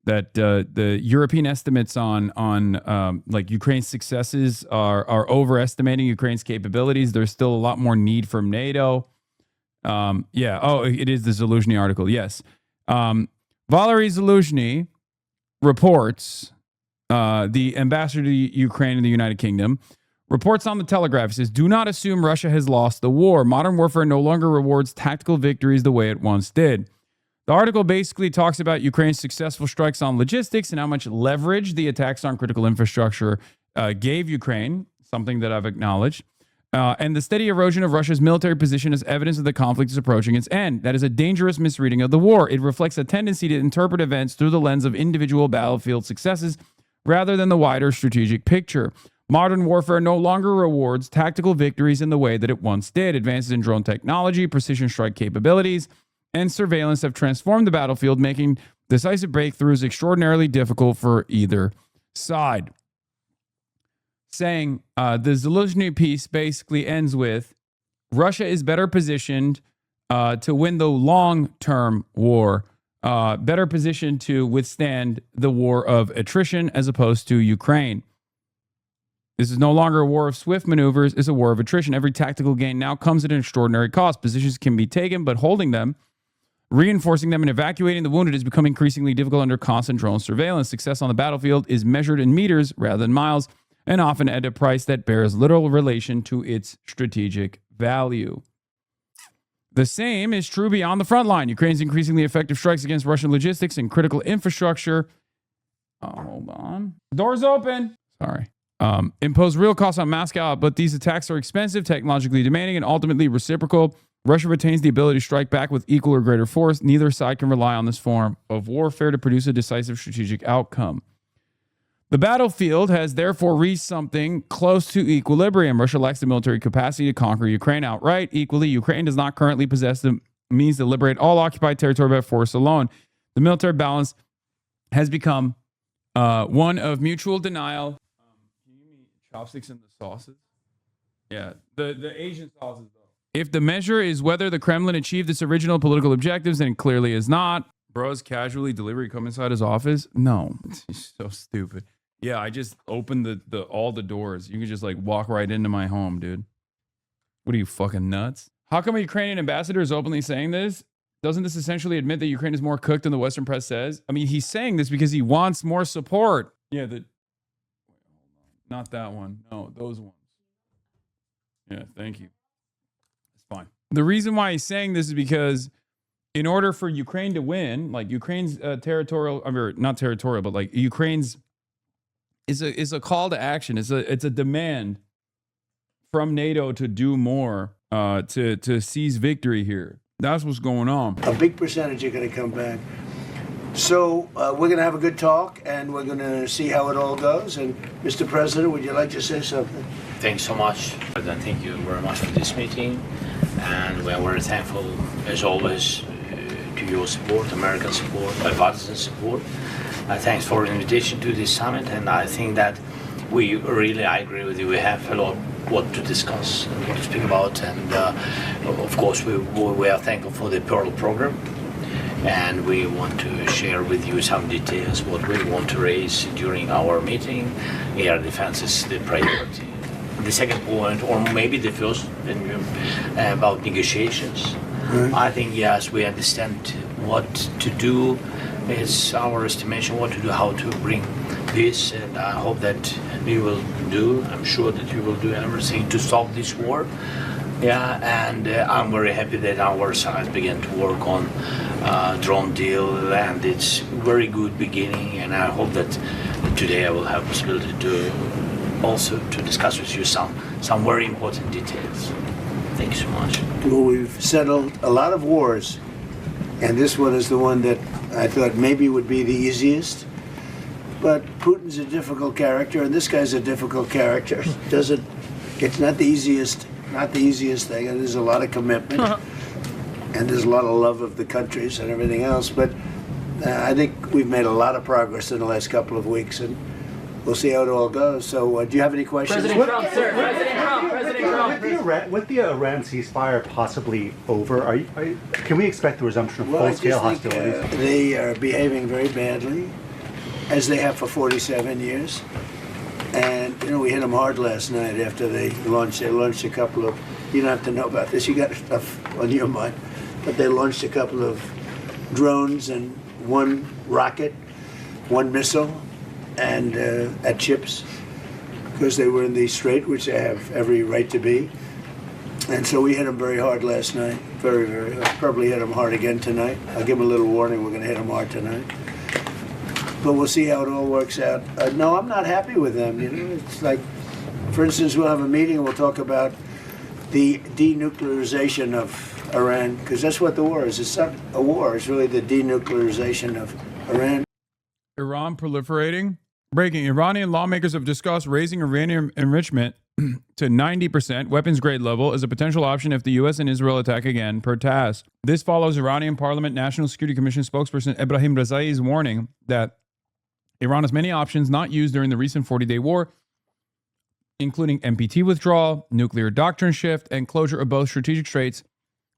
the European estimates on like Ukraine's successes are overestimating Ukraine's capabilities. There's still a lot more need from NATO. Yeah. Oh, it is the Zaluzhny article. Yes. Valery Zaluzhny reports, the ambassador to Ukraine in the United Kingdom, reports on the Telegraph. He says, do not assume Russia has lost the war. Modern warfare no longer rewards tactical victories the way it once did. The article basically talks about Ukraine's successful strikes on logistics and how much leverage the attacks on critical infrastructure gave Ukraine, something that I've acknowledged, and the steady erosion of Russia's military position as evidence that the conflict is approaching its end. That is a dangerous misreading of the war. It reflects a tendency to interpret events through the lens of individual battlefield successes rather than the wider strategic picture. Modern warfare no longer rewards tactical victories in the way that it once did. Advances in drone technology, precision strike capabilities, and surveillance have transformed the battlefield, making decisive breakthroughs extraordinarily difficult for either side. Saying the Zaluzhny piece basically ends with, Russia is better positioned to win the long-term war, better positioned to withstand the war of attrition as opposed to Ukraine. This is no longer a war of swift maneuvers, it's a war of attrition. Every tactical gain now comes at an extraordinary cost. Positions can be taken, but holding them, reinforcing them, and evacuating the wounded is becoming increasingly difficult under constant drone surveillance. Success on the battlefield is measured in meters rather than miles, and often at a price that bears little relation to its strategic value. The same is true beyond the front line. Ukraine's increasingly effective strikes against Russian logistics and critical infrastructure. Hold on. Door's open. Sorry. Impose real costs on Moscow, but these attacks are expensive, technologically demanding, and ultimately reciprocal. Russia retains the ability to strike back with equal or greater force. Neither side can rely on this form of warfare to produce a decisive strategic outcome. The battlefield has therefore reached something close to equilibrium. Russia lacks the military capacity to conquer Ukraine outright. Equally, Ukraine does not currently possess the means to liberate all occupied territory by force alone. The military balance has become one of mutual denial. Can you give me chopsticks and the sauces? Yeah, the Asian sauces, though. If the measure is whether the Kremlin achieved its original political objectives, then it clearly is not. Bro's casually delivery come inside his office? No. It's so stupid. Yeah, I just opened all the doors. You can just like walk right into my home, dude. What are you, fucking nuts? How come a Ukrainian ambassador is openly saying this? Doesn't this essentially admit that Ukraine is more cooked than the Western press says? I mean, he's saying this because he wants more support. Yeah, not that one. No, those ones. Yeah, thank you. It's fine. The reason why he's saying this is because in order for Ukraine to win, like Ukraine's territorial, or not territorial, but like Ukraine's is a call to action. It's a demand from NATO to do more, to seize victory here. That's what's going on. A big percentage are going to come back. So we're going to have a good talk, and we're going to see how it all goes. And Mr. President, would you like to say something? Thanks so much. President, thank you very much for this meeting. And we're very thankful, as always, to your support, American support, bipartisan support. Thanks for the invitation to this summit. And I think that I agree with you, we have a lot what to discuss and what to speak about. And of course, we are thankful for the Pearl program. And we want to share with you some details, what we want to raise during our meeting. Air defense is the priority. The second point, or maybe the first, about negotiations. I think, yes, we understand what to do. It's our estimation what to do, how to bring this, and I hope that we will do, I'm sure that we will do everything to stop this war. Yeah, and I'm very happy that our side began to work on drone deal, and it's very good beginning, and I hope that today I will have possibility to also to discuss with you some very important details. Thank you so much. Well, we've settled a lot of wars, and this one is the one that I thought maybe would be the easiest. But Putin's a difficult character, and this guy's a difficult character. It's not the easiest thing, and there's a lot of commitment, and there's a lot of love of the countries and everything else. But I think we've made a lot of progress in the last couple of weeks, and we'll see how it all goes. So, do you have any questions? President Trump, sir. President Trump. With the Iran ceasefire possibly over, can we expect the resumption of full-scale hostilities? They are behaving very badly, as they have for 47 years. And, we hit them hard last night after they launched a couple of, you don't have to know about this, you got stuff on your mind, but they launched a couple of drones and one rocket, one missile, and at ships, because they were in the strait, which they have every right to be. And so we hit them very hard last night, very, very hard. Probably hit them hard again tonight. I'll give them a little warning, we're going to hit them hard tonight. But we'll see how it all works out. No, I'm not happy with them. It's like, for instance, we'll have a meeting and we'll talk about the denuclearization of Iran, because that's what the war is. It's not a war. It's really the denuclearization of Iran. Iran proliferating. Breaking. Iranian lawmakers have discussed raising uranium enrichment to 90% weapons grade level as a potential option if the U.S. and Israel attack again, per TASS. This follows Iranian Parliament National Security Commission spokesperson Ebrahim Rezai's warning that Iran has many options not used during the recent 40-day war, including NPT withdrawal, nuclear doctrine shift, and closure of both strategic straits,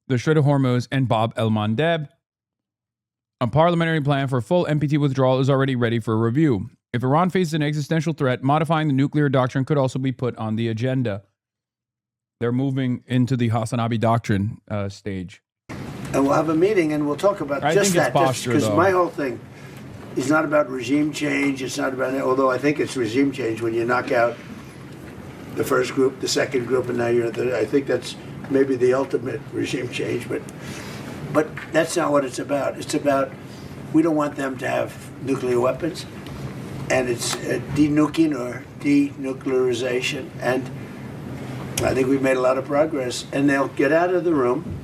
the Strait of Hormuz and Bab el-Mandeb. A parliamentary plan for full NPT withdrawal is already ready for review. If Iran faces an existential threat, modifying the nuclear doctrine could also be put on the agenda. They're moving into the HasanAbi doctrine stage. And we'll have a meeting and we'll talk about just that. Because my whole thing is not about regime change. It's not about, although I think it's regime change when you knock out the first group, the second group, and now you're at the, I think that's maybe the ultimate regime change. But that's not what it's about. It's about, we don't want them to have nuclear weapons. And it's denuking or denuclearization. And I think we've made a lot of progress. And they'll get out of the room.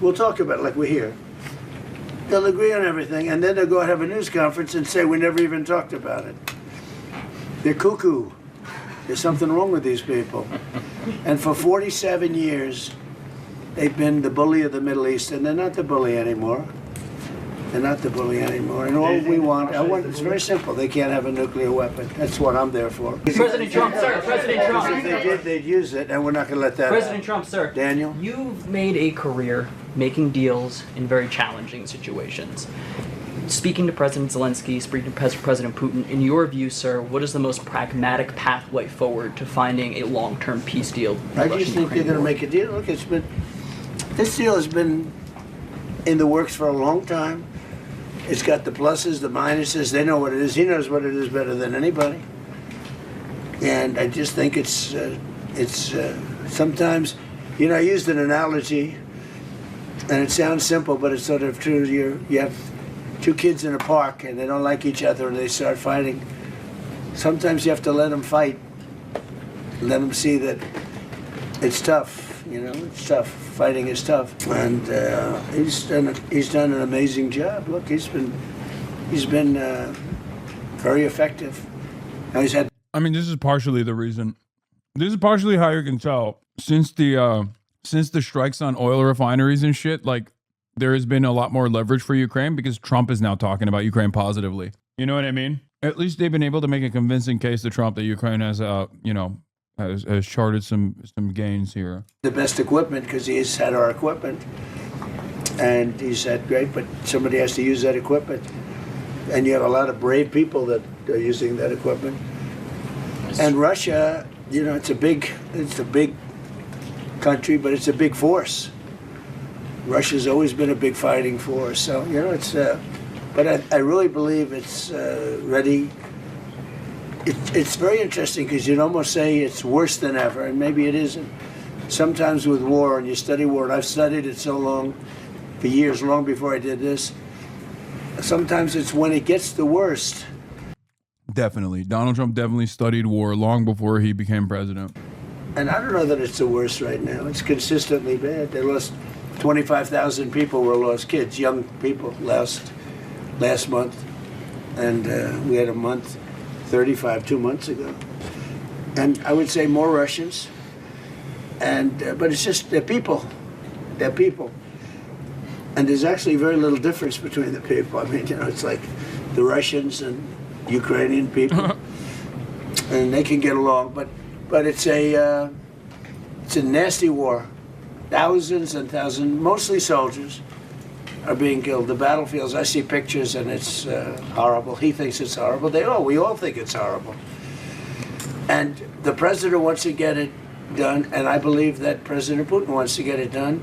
We'll talk about it like we're here. They'll agree on everything. And then they'll go and have a news conference and say we never even talked about it. They're cuckoo. There's something wrong with these people. And for 47 years, they've been the bully of the Middle East, and they're not the bully anymore. They're not the bully anymore. And all we want, it's very simple. They can't have a nuclear weapon. That's what I'm there for. President Trump, sir. President Trump. If they did, they'd use it, and we're not going to let that President Trump, sir. Daniel? You've made a career making deals in very challenging situations. Speaking to President Zelensky, speaking to President Putin, in your view, sir, what is the most pragmatic pathway forward to finding a long-term peace deal? I just think they're going to make a deal. Look, this deal has been in the works for a long time. It's got the pluses, the minuses. They know what it is. He knows what it is better than anybody. And I just think it's sometimes, you know, I used an analogy, and it sounds simple, but it's sort of true. You have two kids in a park, and they don't like each other, and they start fighting. Sometimes you have to let them fight. Let them see that it's tough. You know, it's tough. Fighting is tough, and he's done an amazing job. Look, he's been very effective. Now he's had. I mean, this is partially the reason. This is partially how you can tell since the strikes on oil refineries and shit. Like, there has been a lot more leverage for Ukraine because Trump is now talking about Ukraine positively. You know what I mean? At least they've been able to make a convincing case to Trump that Ukraine has, has charted some gains here. The best equipment because he's had our equipment, and he's had great. But somebody has to use that equipment, and you have a lot of brave people that are using that equipment. And Russia, you know, it's a big country, but it's a big force. Russia's always been a big fighting force, so you know it's. But I really believe it's ready. It's very interesting because you'd almost say it's worse than ever, and maybe it isn't. Sometimes with war, and you study war, and I've studied it so long, for years, long before I did this, sometimes it's when it gets the worst. Definitely. Donald Trump definitely studied war long before he became president. And I don't know that it's the worst right now. It's consistently bad. They lost 25,000 people were lost, kids, young people, last month. And we had a month. 35 2 months ago, and I would say more Russians, and but it's just they're people, and there's actually very little difference between the people. I mean, you know, it's like the Russians and Ukrainian people, and they can get along, but it's a nasty war. Thousands and thousands, mostly soldiers, are being killed. The battlefields, I see pictures and it's horrible. He thinks it's horrible. We all think it's horrible. And the president wants to get it done, and I believe that President Putin wants to get it done,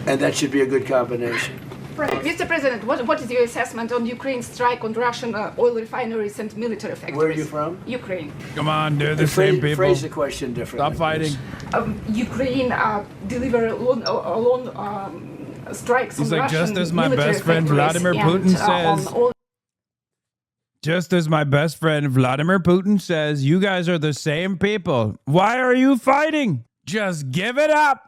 and that should be a good combination. Mr. President, what is your assessment on Ukraine's strike on Russian oil refineries and military factories? Where are you from? Ukraine. Come on, they're the same people. Phrase the question differently. Stop fighting. Ukraine delivered strikes on He's like, Russian just as my military best friend factories Vladimir Putin says. Just as my best friend Vladimir Putin says, you guys are the same people. Why are you fighting? Just give it up.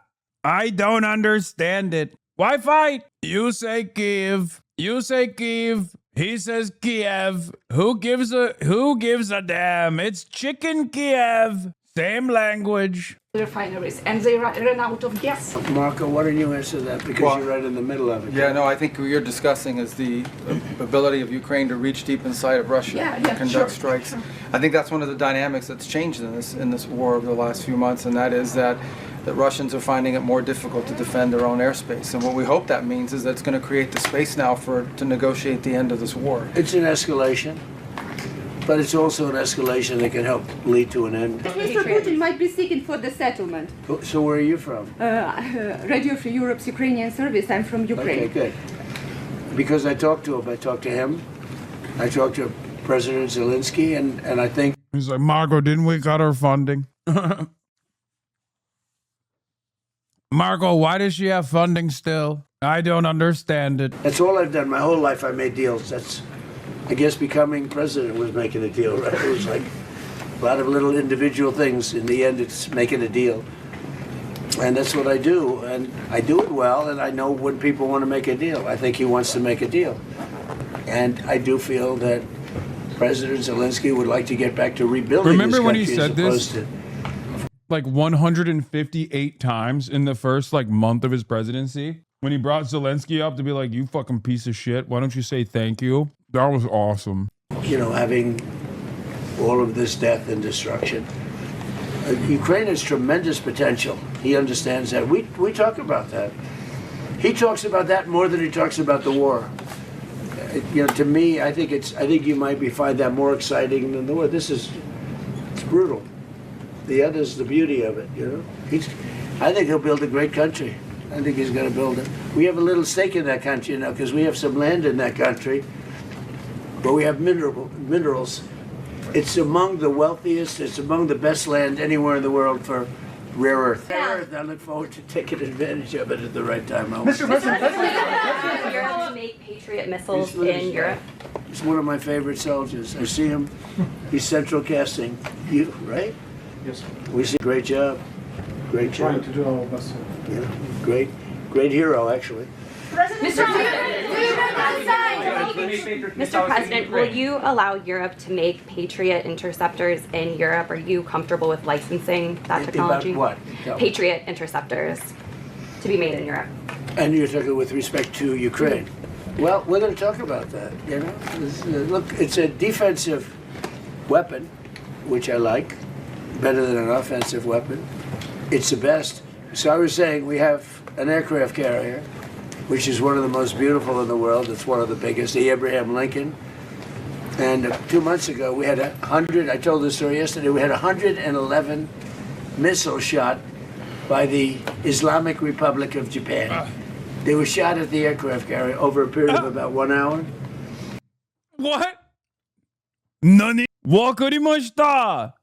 I don't understand it. Why fight? You say Kiev. You say Kiev. He says Kiev. Who gives a damn? It's chicken Kiev. Same language. Refineries, and they ran out of gas. Marco, why don't you answer that? Because you're right in the middle of it. Yeah, no, I think what you're discussing is the ability of Ukraine to reach deep inside of Russia and conduct strikes. Sure. I think that's one of the dynamics that's changed in this war over the last few months, and that is that Russians are finding it more difficult to defend their own airspace. And what we hope that means is that it's going to create the space now to negotiate the end of this war. It's an escalation. But it's also an escalation that can help lead to an end. Mr. Putin might be seeking for the settlement. So where are you from? Radio Free Europe's Ukrainian service. I'm from Ukraine. Okay, good. Because I talked to him. I talked to President Zelensky, and I think... He's like, Marco, didn't we cut our funding? Marco, why does she have funding still? I don't understand it. That's all I've done. My whole life I made deals. I guess becoming president was making a deal, right? It was like a lot of little individual things. In the end, it's making a deal. And that's what I do. And I do it well, and I know when people want to make a deal. I think he wants to make a deal. And I do feel that President Zelensky would like to get back to rebuilding Remember his when he country as said this? opposed to Like 158 times in the first like month of his presidency, when he brought Zelensky up to be like, you fucking piece of shit, why don't you say thank you? That was awesome. you know, having all of this death and destruction. Ukraine has tremendous potential. He understands that. We talk about that. He talks about that more than he talks about the war. You know, to me, I think you might find that more exciting than the war. It's brutal. The other's the beauty of it. You know, I think he'll build a great country. I think he's going to build it. We have a little stake in that country, you know, because we have some land in that country, but we have minerals. It's among the wealthiest. It's among the best land anywhere in the world for rare earth. Rare earth. I look forward to taking advantage of it at the right time. Mr. President, Europe to make Patriot missiles in Europe. He's one of my favorite soldiers. I see him. He's central casting. You right? Yes. We see. Great job. Great job. Trying to do our best. Yeah. Great hero, actually. Mr. President, will you allow Europe to make Patriot interceptors in Europe? Are you comfortable with licensing that technology? About what? Patriot interceptors to be made in Europe. And you're talking with respect to Ukraine. Well, we're going to talk about that. You know, look, it's a defensive weapon, which I like, better than an offensive weapon. It's the best. So I was saying we have an aircraft carrier, which is one of the most beautiful in the world. It's one of the biggest, the Abraham Lincoln. And 2 months ago, we had 100, I told this story yesterday, we had 111 missiles shot by the Islamic Republic of Japan. They were shot at the aircraft carrier over a period of about 1 hour. What? Nani? Wakarimashita.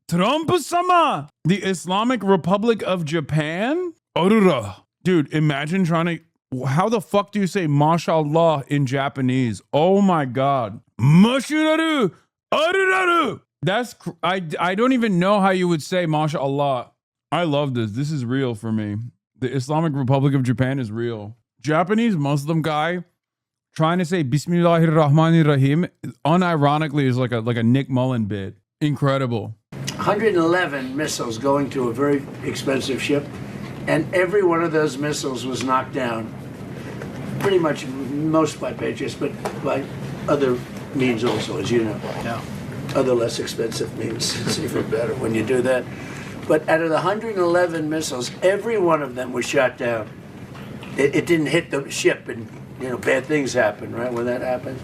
Trump-sama. The Islamic Republic of Japan? Orura. Dude, imagine trying to... How the fuck do you say mashallah in Japanese? Oh my god. Mashuraru. Aruraru. That's... I don't even know how you would say mashallah. I love this. This is real for me. The Islamic Republic of Japan is real. Japanese Muslim guy trying to say Bismillahirrahmanirrahim unironically is like a Nick Mullen bit. Incredible. 111 missiles going to a very expensive ship, and every one of those missiles was knocked down. Pretty much most by Patriots, but by other means also, as you know. Yeah. Other less expensive means. It's even better when you do that. But out of the 111 missiles, every one of them was shot down. It didn't hit the ship, and you know, bad things happen, right, when that happens.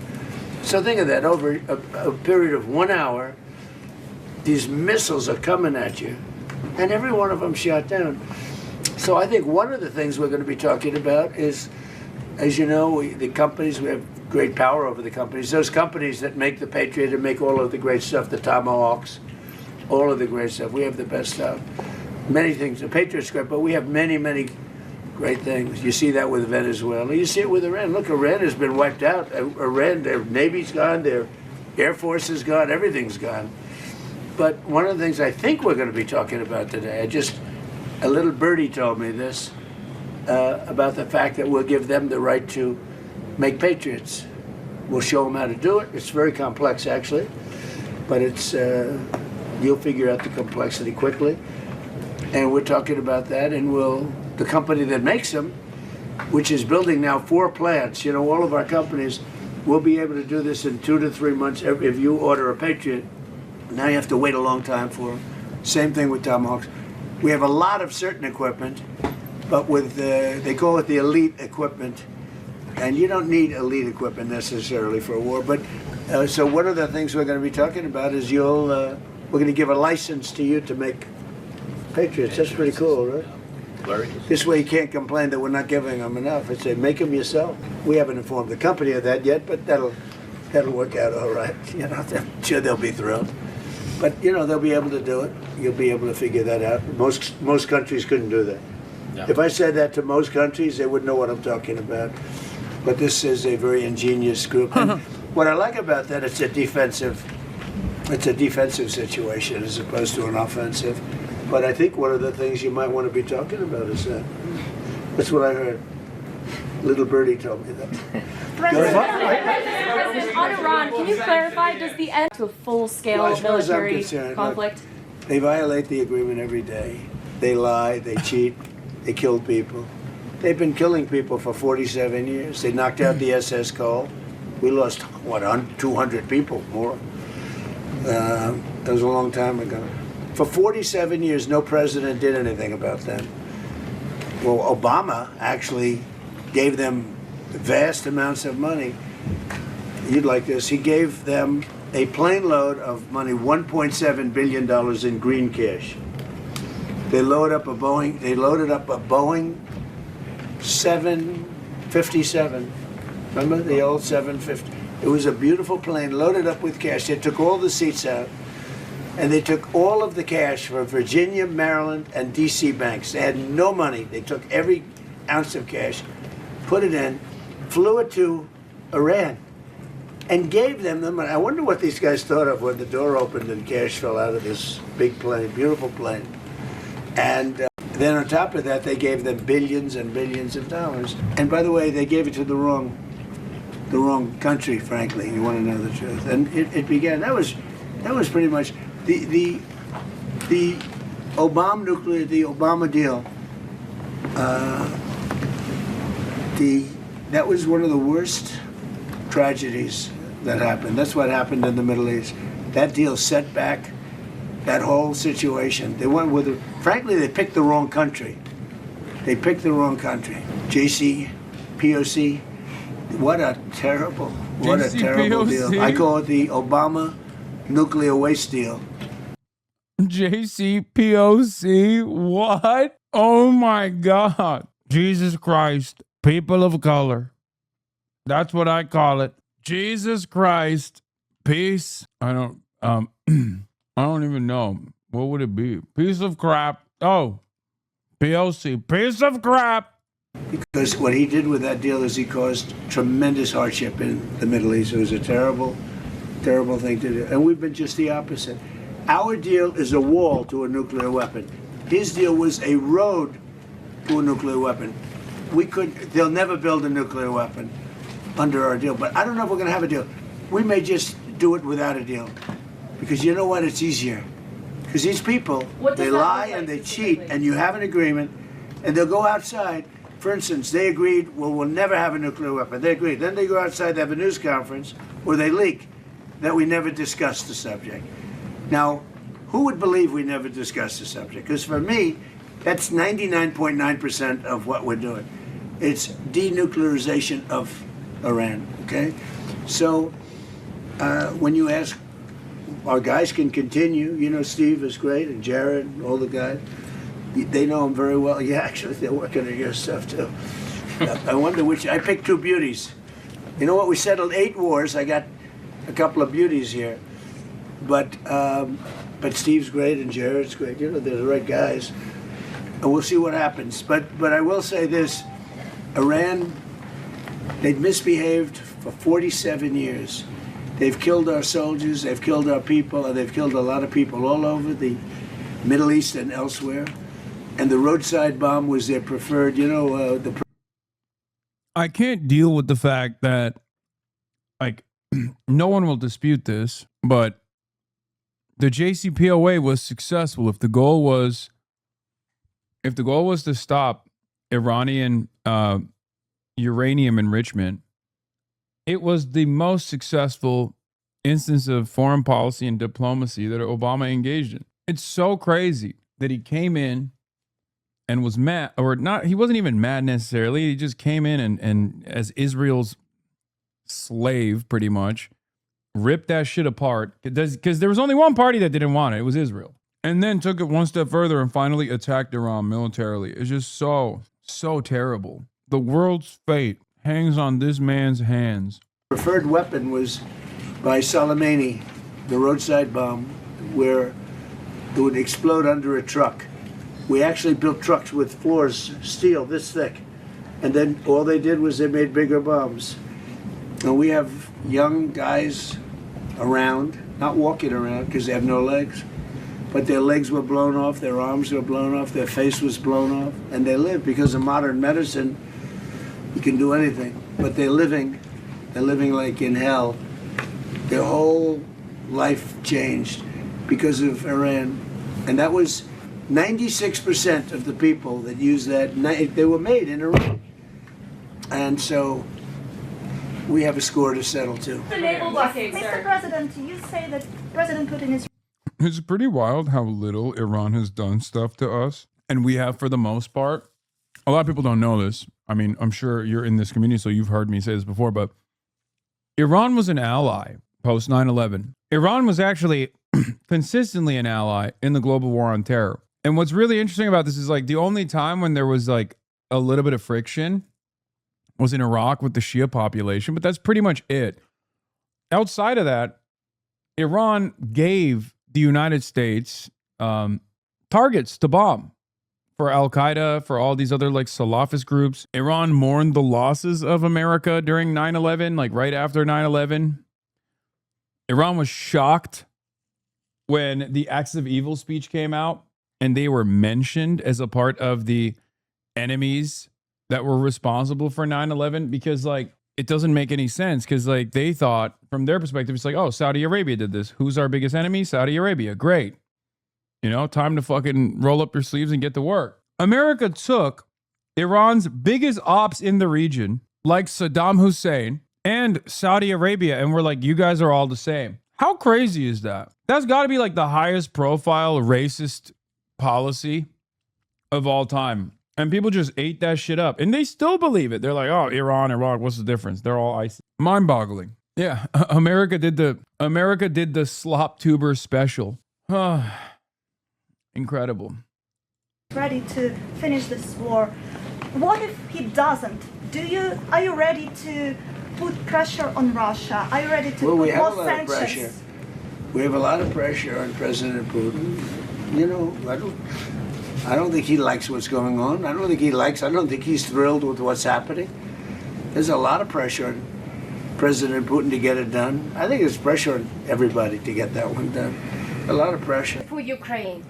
So think of that, over a period of 1 hour, these missiles are coming at you, and every one of them shot down. So I think one of the things we're going to be talking about is, as you know, the companies, we have great power over the companies. Those companies that make the Patriot and make all of the great stuff, the Tomahawks, all of the great stuff. We have the best stuff. Many things. The Patriot's great, but we have many, many great things. You see that with Venezuela. You see it with Iran. Look, Iran has been wiped out. Iran, their Navy's gone, their Air Force is gone, everything's gone. But one of the things I think we're going to be talking about today, a little birdie told me this, about the fact that we'll give them the right to make Patriots. We'll show them how to do it. It's very complex, actually, but it's you'll figure out the complexity quickly. And we're talking about that, and the company that makes them, which is building now 4 plants, you know, all of our companies will be able to do this in 2 to 3 months. If you order a Patriot, now you have to wait a long time for them. Same thing with Tomahawks. We have a lot of certain equipment, but with they call it the elite equipment, and you don't need elite equipment necessarily for a war. But so one of the things we're going to be talking about is we're going to give a license to you to make Patriots. That's pretty cool, right? This way you can't complain that we're not giving them enough. It's say make them yourself. We haven't informed the company of that yet, but that'll work out all right. You know, I'm sure they'll be thrilled. But you know, they'll be able to do it. You'll be able to figure that out. Most countries couldn't do that. Yeah. If I said that to most countries, they wouldn't know what I'm talking about. But this is a very ingenious group. And what I like about that, it's a defensive situation as opposed to an offensive. But I think one of the things you might want to be talking about is that. That's what I heard. Little birdie told me that. President, on Iran, can you clarify, does the end to a full-scale Well, as far as I'm military concerned, conflict? They violate the agreement every day. They lie, they cheat, they kill people. They've been killing people for 47 years. They knocked out the SS Cole. We lost, what, 200 people more. That was a long time ago. For 47 years, no president did anything about that. Well, Obama actually gave them vast amounts of money. You'd like this. He gave them a plane load of money, $1.7 billion in green cash. They loaded up a Boeing 757. Remember the old 750? It was a beautiful plane loaded up with cash. They took all the seats out, and they took all of the cash for Virginia, Maryland, and D.C. banks. They had no money. They took every ounce of cash, put it in, flew it to Iran, and gave them the money. I wonder what these guys thought of when the door opened and cash fell out of this big plane, beautiful plane. And then on top of that, they gave them billions and billions of dollars. And by the way, they gave it to the wrong country, frankly. You want to know the truth. And it began. That was pretty much the Obama deal. That was one of the worst tragedies that happened. That's what happened in the Middle East. That deal set back that whole situation. They went with it. Frankly, they picked the wrong country. They picked the wrong country. JCPOC. What a terrible deal. I call it the Obama nuclear waste deal. JCPOC? What? Oh my God. Jesus Christ. People of color. That's what I call it. Jesus Christ. Peace. I don't even know. What would it be? Piece of crap. Oh. POC. Piece of crap. Because what he did with that deal is he caused tremendous hardship in the Middle East. It was a terrible, terrible thing to do. And we've been just the opposite. Our deal is a wall to a nuclear weapon. His deal was a road to a nuclear weapon. They'll never build a nuclear weapon under our deal. But I don't know if we're going to have a deal. We may just do it without a deal. Because you know what? It's easier. Because these people, they lie and they cheat, and you have an agreement, and they'll go outside. For instance, they agreed, well, we'll never have a nuclear weapon. They agreed. Then they go outside, they have a news conference, or they leak that we never discussed the subject. Now, who would believe we never discussed the subject? Because for me, that's 99.9% of what we're doing. It's denuclearization of Iran, okay? So when you ask, our guys can continue. You know, Steve is great, and Jared, and all the guys. They know him very well. Yeah, actually, they're working on your stuff, too. I wonder which. I picked two beauties. You know what? We settled 8 wars. I got a couple of beauties here. But Steve's great, and Jared's great. You know, they're the right guys. And we'll see what happens. But I will say this. Iran, they've misbehaved for 47 years. They've killed our soldiers, they've killed our people, and they've killed a lot of people all over the Middle East and elsewhere. And the roadside bomb was their preferred, I can't deal with the fact that, like, no one will dispute this, but the JCPOA was successful. If the goal was to stop Iranian uranium enrichment, it was the most successful instance of foreign policy and diplomacy that Obama engaged in. It's so crazy that he came in and was mad, or not, he wasn't even mad necessarily. He just came in and as Israel's slave, pretty much, ripped that shit apart. Because there was only one party that didn't want it. It was Israel. And then took it one step further and finally attacked Iran militarily. It's just so terrible. The world's fate hangs on this man's hands. Preferred weapon was by Soleimani, the roadside bomb, where it would explode under a truck. We actually built trucks with floors, steel this thick. And then all they did was they made bigger bombs. And we have young guys around, not walking around because they have no legs, but their legs were blown off, their arms were blown off, their face was blown off, and they live because of modern medicine. You can do anything, but they're living like in hell. Their whole life changed because of Iran, and that was 96% of the people that used that. They were made in Iran, and so we have a score to settle too. The naval blockade, Mr. sir. President, you say that President Putin is It's pretty wild how little Iran has done stuff to us. And we have, for the most part, a lot of people don't know this. I mean, I'm sure you're in this community, so you've heard me say this before, but Iran was an ally post 9/11. Iran was actually consistently an ally in the global war on terror. And what's really interesting about this is like the only time when there was like a little bit of friction was in Iraq with the Shia population, but that's pretty much it. Outside of that, Iran gave the United States targets to bomb for Al-Qaeda, for all these other like Salafist groups. Iran mourned the losses of America during 9/11, like right after 9/11. Iran was shocked when the Acts of Evil speech came out and they were mentioned as a part of the enemies that were responsible for 9/11 because like it doesn't make any sense because like they thought from their perspective, it's like, oh, Saudi Arabia did this. Who's our biggest enemy? Saudi Arabia. Great. You know, time to fucking roll up your sleeves and get to work. America took Iran's biggest ops in the region, like Saddam Hussein and Saudi Arabia, and we're like, you guys are all the same. How crazy is that? That's got to be like the highest profile racist policy of all time. And people just ate that shit up. And they still believe it. They're like, oh, Iran, Iraq, what's the difference? They're all ISIS. Mind-boggling. Yeah, America did the slop tuber special. Incredible. ready to finish this war. What if he doesn't? Are you ready to put pressure on Russia? Are you ready to Well, we put have a more lot of pressure. sanctions? We have a lot of pressure on President Putin. You know, I don't think he likes what's going on. I don't think he's thrilled with what's happening. There's a lot of pressure on President Putin to get it done. I think there's pressure on everybody to get that one done. A lot of pressure. For Ukraine.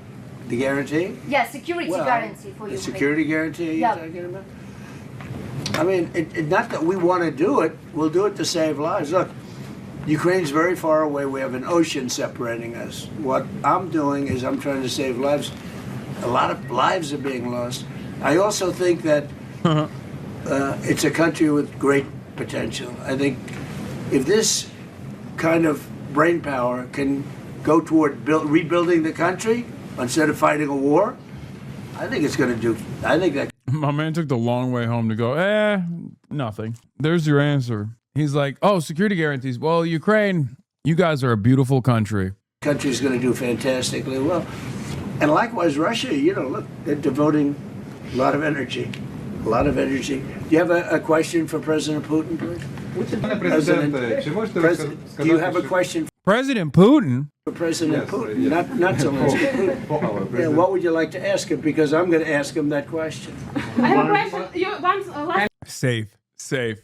The guarantee? Yeah, security guarantee for the Ukraine. security guarantee Yeah. you're talking about? I mean, not that we want to do it. We'll do it to save lives. Look, Ukraine's very far away. We have an ocean separating us. What I'm doing is I'm trying to save lives. A lot of lives are being lost. I also think that it's a country with great potential. I think if this kind of brain power can go toward rebuilding the country instead of fighting a war, I think it's going to do. I think that. My man took the long way home to go, nothing. There's your answer. He's like, oh, security guarantees. Well, Ukraine, you guys are a beautiful country. Country's going to do fantastically well. And likewise, Russia, you know, look, they're devoting a lot of energy. A lot of energy. Do you have a question for President Putin, please? Do you have a question President Putin? for President Putin? Not Zelensky. Putin. Yeah, what would you like to ask him? Because I'm going to ask him that question. I have a question. Safe.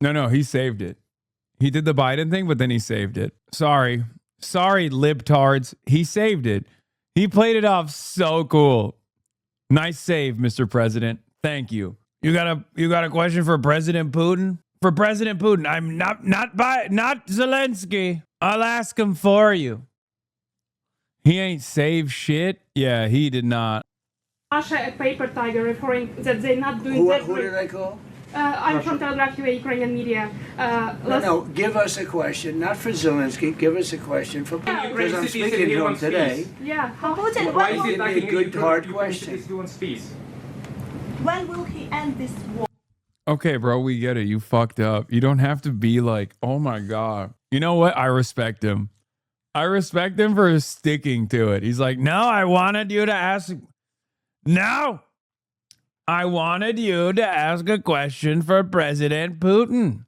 No, he saved it. He did the Biden thing, but then he saved it. Sorry, libtards. He saved it. He played it off so cool. Nice save, Mr. President. Thank you. You got a question for President Putin? For President Putin, I'm not Zelensky. I'll ask him for you. He ain't saved shit. Yeah, he did not. Russia a paper tiger, referring that they're not doing that. Who did I call? I'm from Telegraph UA, Ukrainian media. No, give us a question, not for Zelensky. Give us a question for Putin, because I'm speaking to him today. Yeah, Putin, Why is it a good, hard question? when will he end this war? Okay, bro, we get it. You fucked up. You don't have to be like, oh my God. You know what? I respect him. I respect him for sticking to it. He's like, no, I wanted you to ask. No, I wanted you to ask a question for President Putin.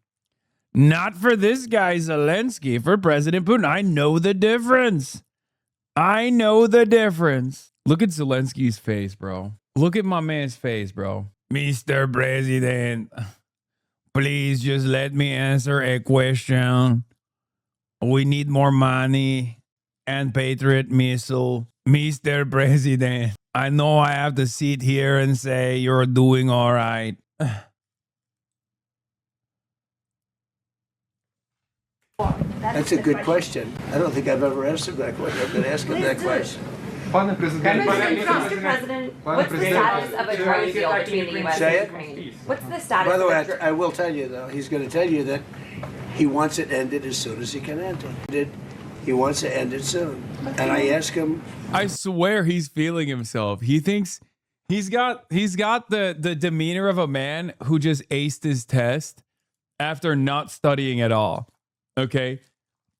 Not for this guy, Zelensky, for President Putin. I know the difference. Look at Zelensky's face, bro. Look at my man's face, bro. Mr. President, please just let me answer a question. We need more money and Patriot missile. Mr. President, I know I have to sit here and say you're doing all right. That's a good question. I don't think I've ever asked him that question. I'm going to ask him that question. Mr. President, what's the status of a drug deal between the U.S. and Ukraine? What's the status By the way, of a I will tell you, though, he's going to tell you that he wants it ended as soon as he can end it. He wants to end it soon. And I ask him... I swear he's feeling himself. He thinks he's got the demeanor of a man who just aced his test after not studying at all. Okay?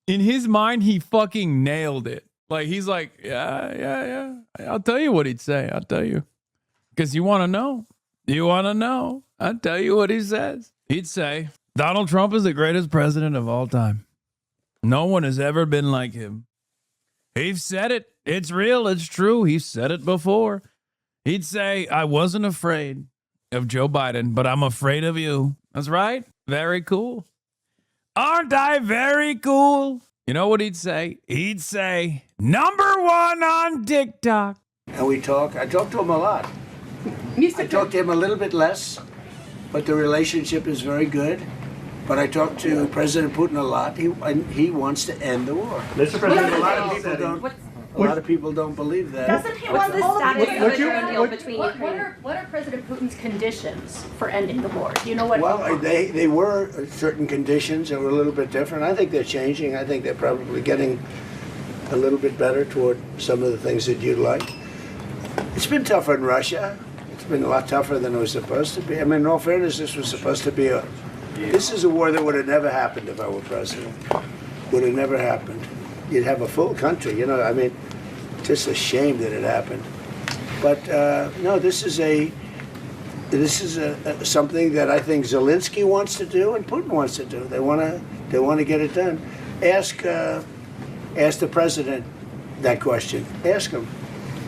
In his mind, he fucking nailed it. Like, he's like, yeah. I'll tell you what he'd say. I'll tell you. Because you want to know. You want to know. I'll tell you what he says. He'd say, Donald Trump is the greatest president of all time. No one has ever been like him. He's said it. It's real. It's true. He's said it before. He'd say, I wasn't afraid of Joe Biden, but I'm afraid of you. That's right. Very cool. Aren't I very cool? You know what he'd say? He'd say, #1 on TikTok. And we talk. I talk to him a lot. I talk to him a little bit less, but the relationship is very good. But I talk to President Putin a lot. He wants to end the war. Mr. President, a lot of people don't believe that. Doesn't he want the status of a drug deal between Ukraine? What are President Putin's conditions for ending the war? Do you know what? Well, they were certain conditions that were a little bit different. I think they're changing. I think they're probably getting a little bit better toward some of the things that you'd like. It's been tougher in Russia. It's been a lot tougher than it was supposed to be. I mean, in all fairness, this was supposed to be this is a war that would have never happened if I were president. Would have never happened. You'd have a full country, you know. I mean, just a shame that it happened. But no, this is something that I think Zelensky wants to do and Putin wants to do. They want to get it done. Ask the president that question. Ask him.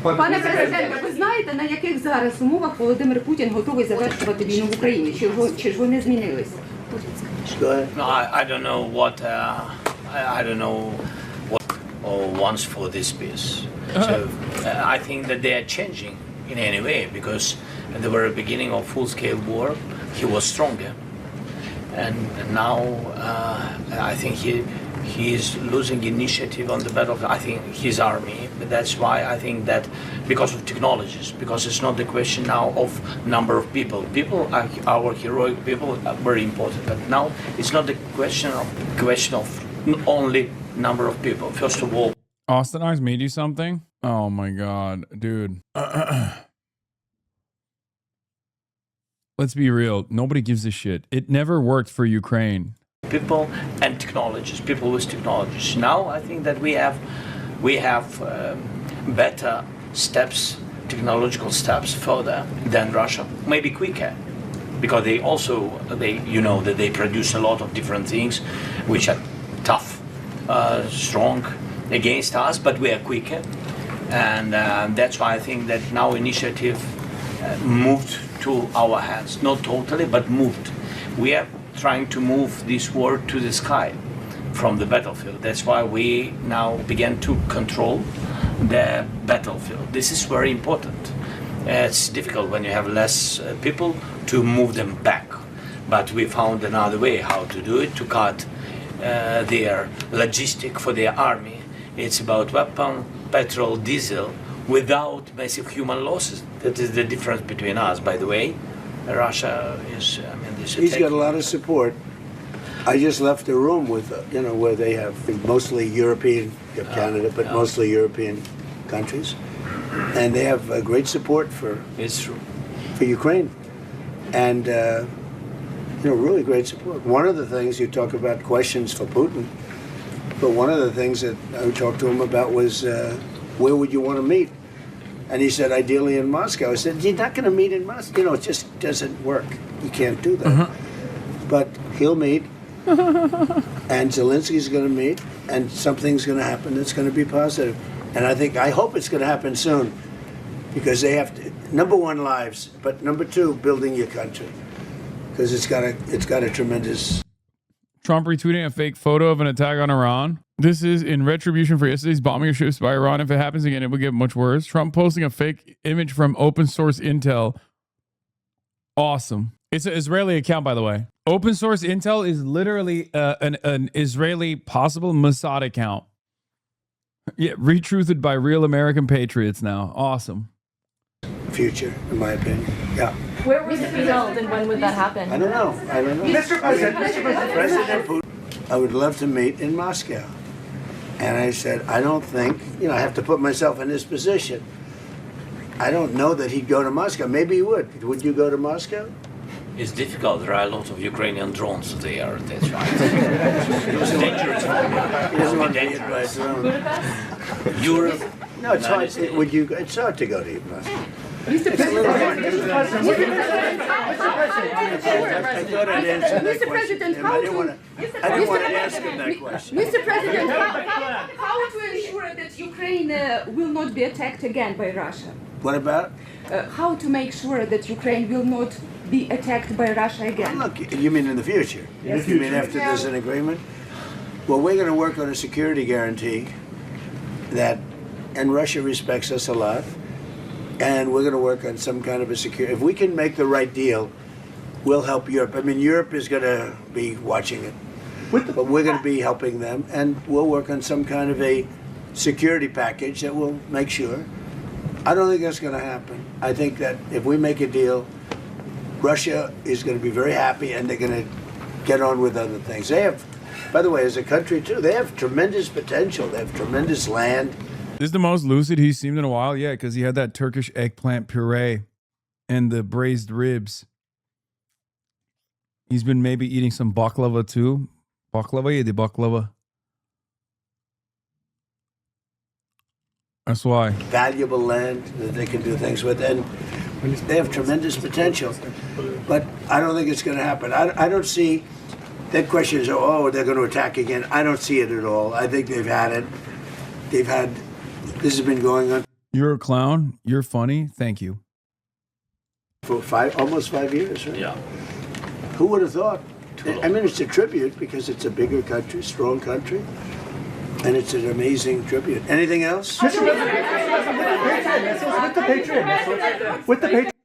Пане президенте, ви знаєте, на яких зараз умовах Володимир Путін готовий завершувати війну в Україні? Чи ж вони змінилися? No, I don't know what wants for this peace. So I think that they are changing in any way, because at the very beginning of full-scale war, he was stronger, and now I think he is losing initiative on the battlefield. I think his army, but that's why I think that because of technologies, because it's not the question now of number of people. People, our heroic people, are very important, but now it's not the question of only number of people. First of all, Austin Eyes made you something? Oh my god, dude. Let's be real. Nobody gives a shit. It never worked for Ukraine. people and technologies, people with technologies. Now I think that we have better steps, technological steps further than Russia, maybe quicker, because you know that they produce a lot of different things which are tough, strong against us, but we are quicker, and that's why I think that now initiative moved to our hands, not totally, but moved. We are trying to move this war to the sky from the battlefield. That's why we now began to control the battlefield. This is very important. It's difficult when you have less people to move them back, but we found another way how to do it, to cut their logistic for their army. It's about weapon, petrol, diesel, without massive human losses. That is the difference between us, by the way. Russia is, He's got a lot of support. I just left a room with, where they have mostly European, you have Canada, but mostly European countries. And they have great support for Ukraine. And, really great support. One of the things, you talk about questions for Putin, but one of the things that I talked to him about was, where would you want to meet? And he said, ideally in Moscow. I said, you're not going to meet in Moscow. It just doesn't work. You can't do that. But he'll meet, and Zelensky's going to meet, and something's going to happen that's going to be positive. And I hope it's going to happen soon, because they have to, number one, lives, but number two, building your country, because it's got a tremendous. Trump retweeting a fake photo of an attack on Iran. This is in retribution for yesterday's bombing of ships by Iran. If it happens again, it will get much worse. Trump posting a fake image from open source intel. Awesome. It's an Israeli account, by the way. Open source intel is literally an Israeli possible Mossad account. Yeah, retruthed by real American patriots now. Awesome. Future, in my opinion. Yeah. Where would it be held and when would that happen? I don't know. Mr. President Putin, I would love to meet in Moscow. And I said, I don't think, I have to put myself in his position. I don't know that he'd go to Moscow. Maybe he would. Would you go to Moscow? It's difficult. There are a lot of Ukrainian drones there. That's right. It's dangerous. He doesn't want to be hit by a drone. Europe. No, it's hard. It's hard to go to Moscow. Mr. President, Mr. President, I didn't want to ask him that question. Mr. President, how to ensure that Ukraine will not be attacked again by Russia? What about? How to make sure that Ukraine will not be attacked by Russia again? Well, look, you mean in the future? Yes. You mean after there's an agreement? Well, we're going to work on a security guarantee and Russia respects us a lot, and we're going to work on some kind of a security. If we can make the right deal, we'll help Europe. I mean, Europe is going to be watching it, but we're going to be helping them, and we'll work on some kind of a security package that will make sure. I don't think that's going to happen. I think that if we make a deal, Russia is going to be very happy, and they're going to get on with other things. They have, by the way, as a country too, they have tremendous potential. They have tremendous land. This is the most lucid he's seemed in a while. Yeah, because he had that Turkish eggplant puree and the braised ribs. He's been maybe eating some baklava too. Baklava yedi baklava. That's why. Valuable land that they can do things with, and they have tremendous potential. But I don't think it's going to happen. I don't see, that question is, oh, they're going to attack again. I don't see it at all. I think they've had it. This has been going on. You're a clown. You're funny. Thank you. For almost 5 years, right? Yeah. Who would have thought? I mean, it's a tribute because it's a bigger country, strong country, and it's an amazing tribute. Anything else? With the Patriot missiles, with the Patriot missiles, with the Patriot.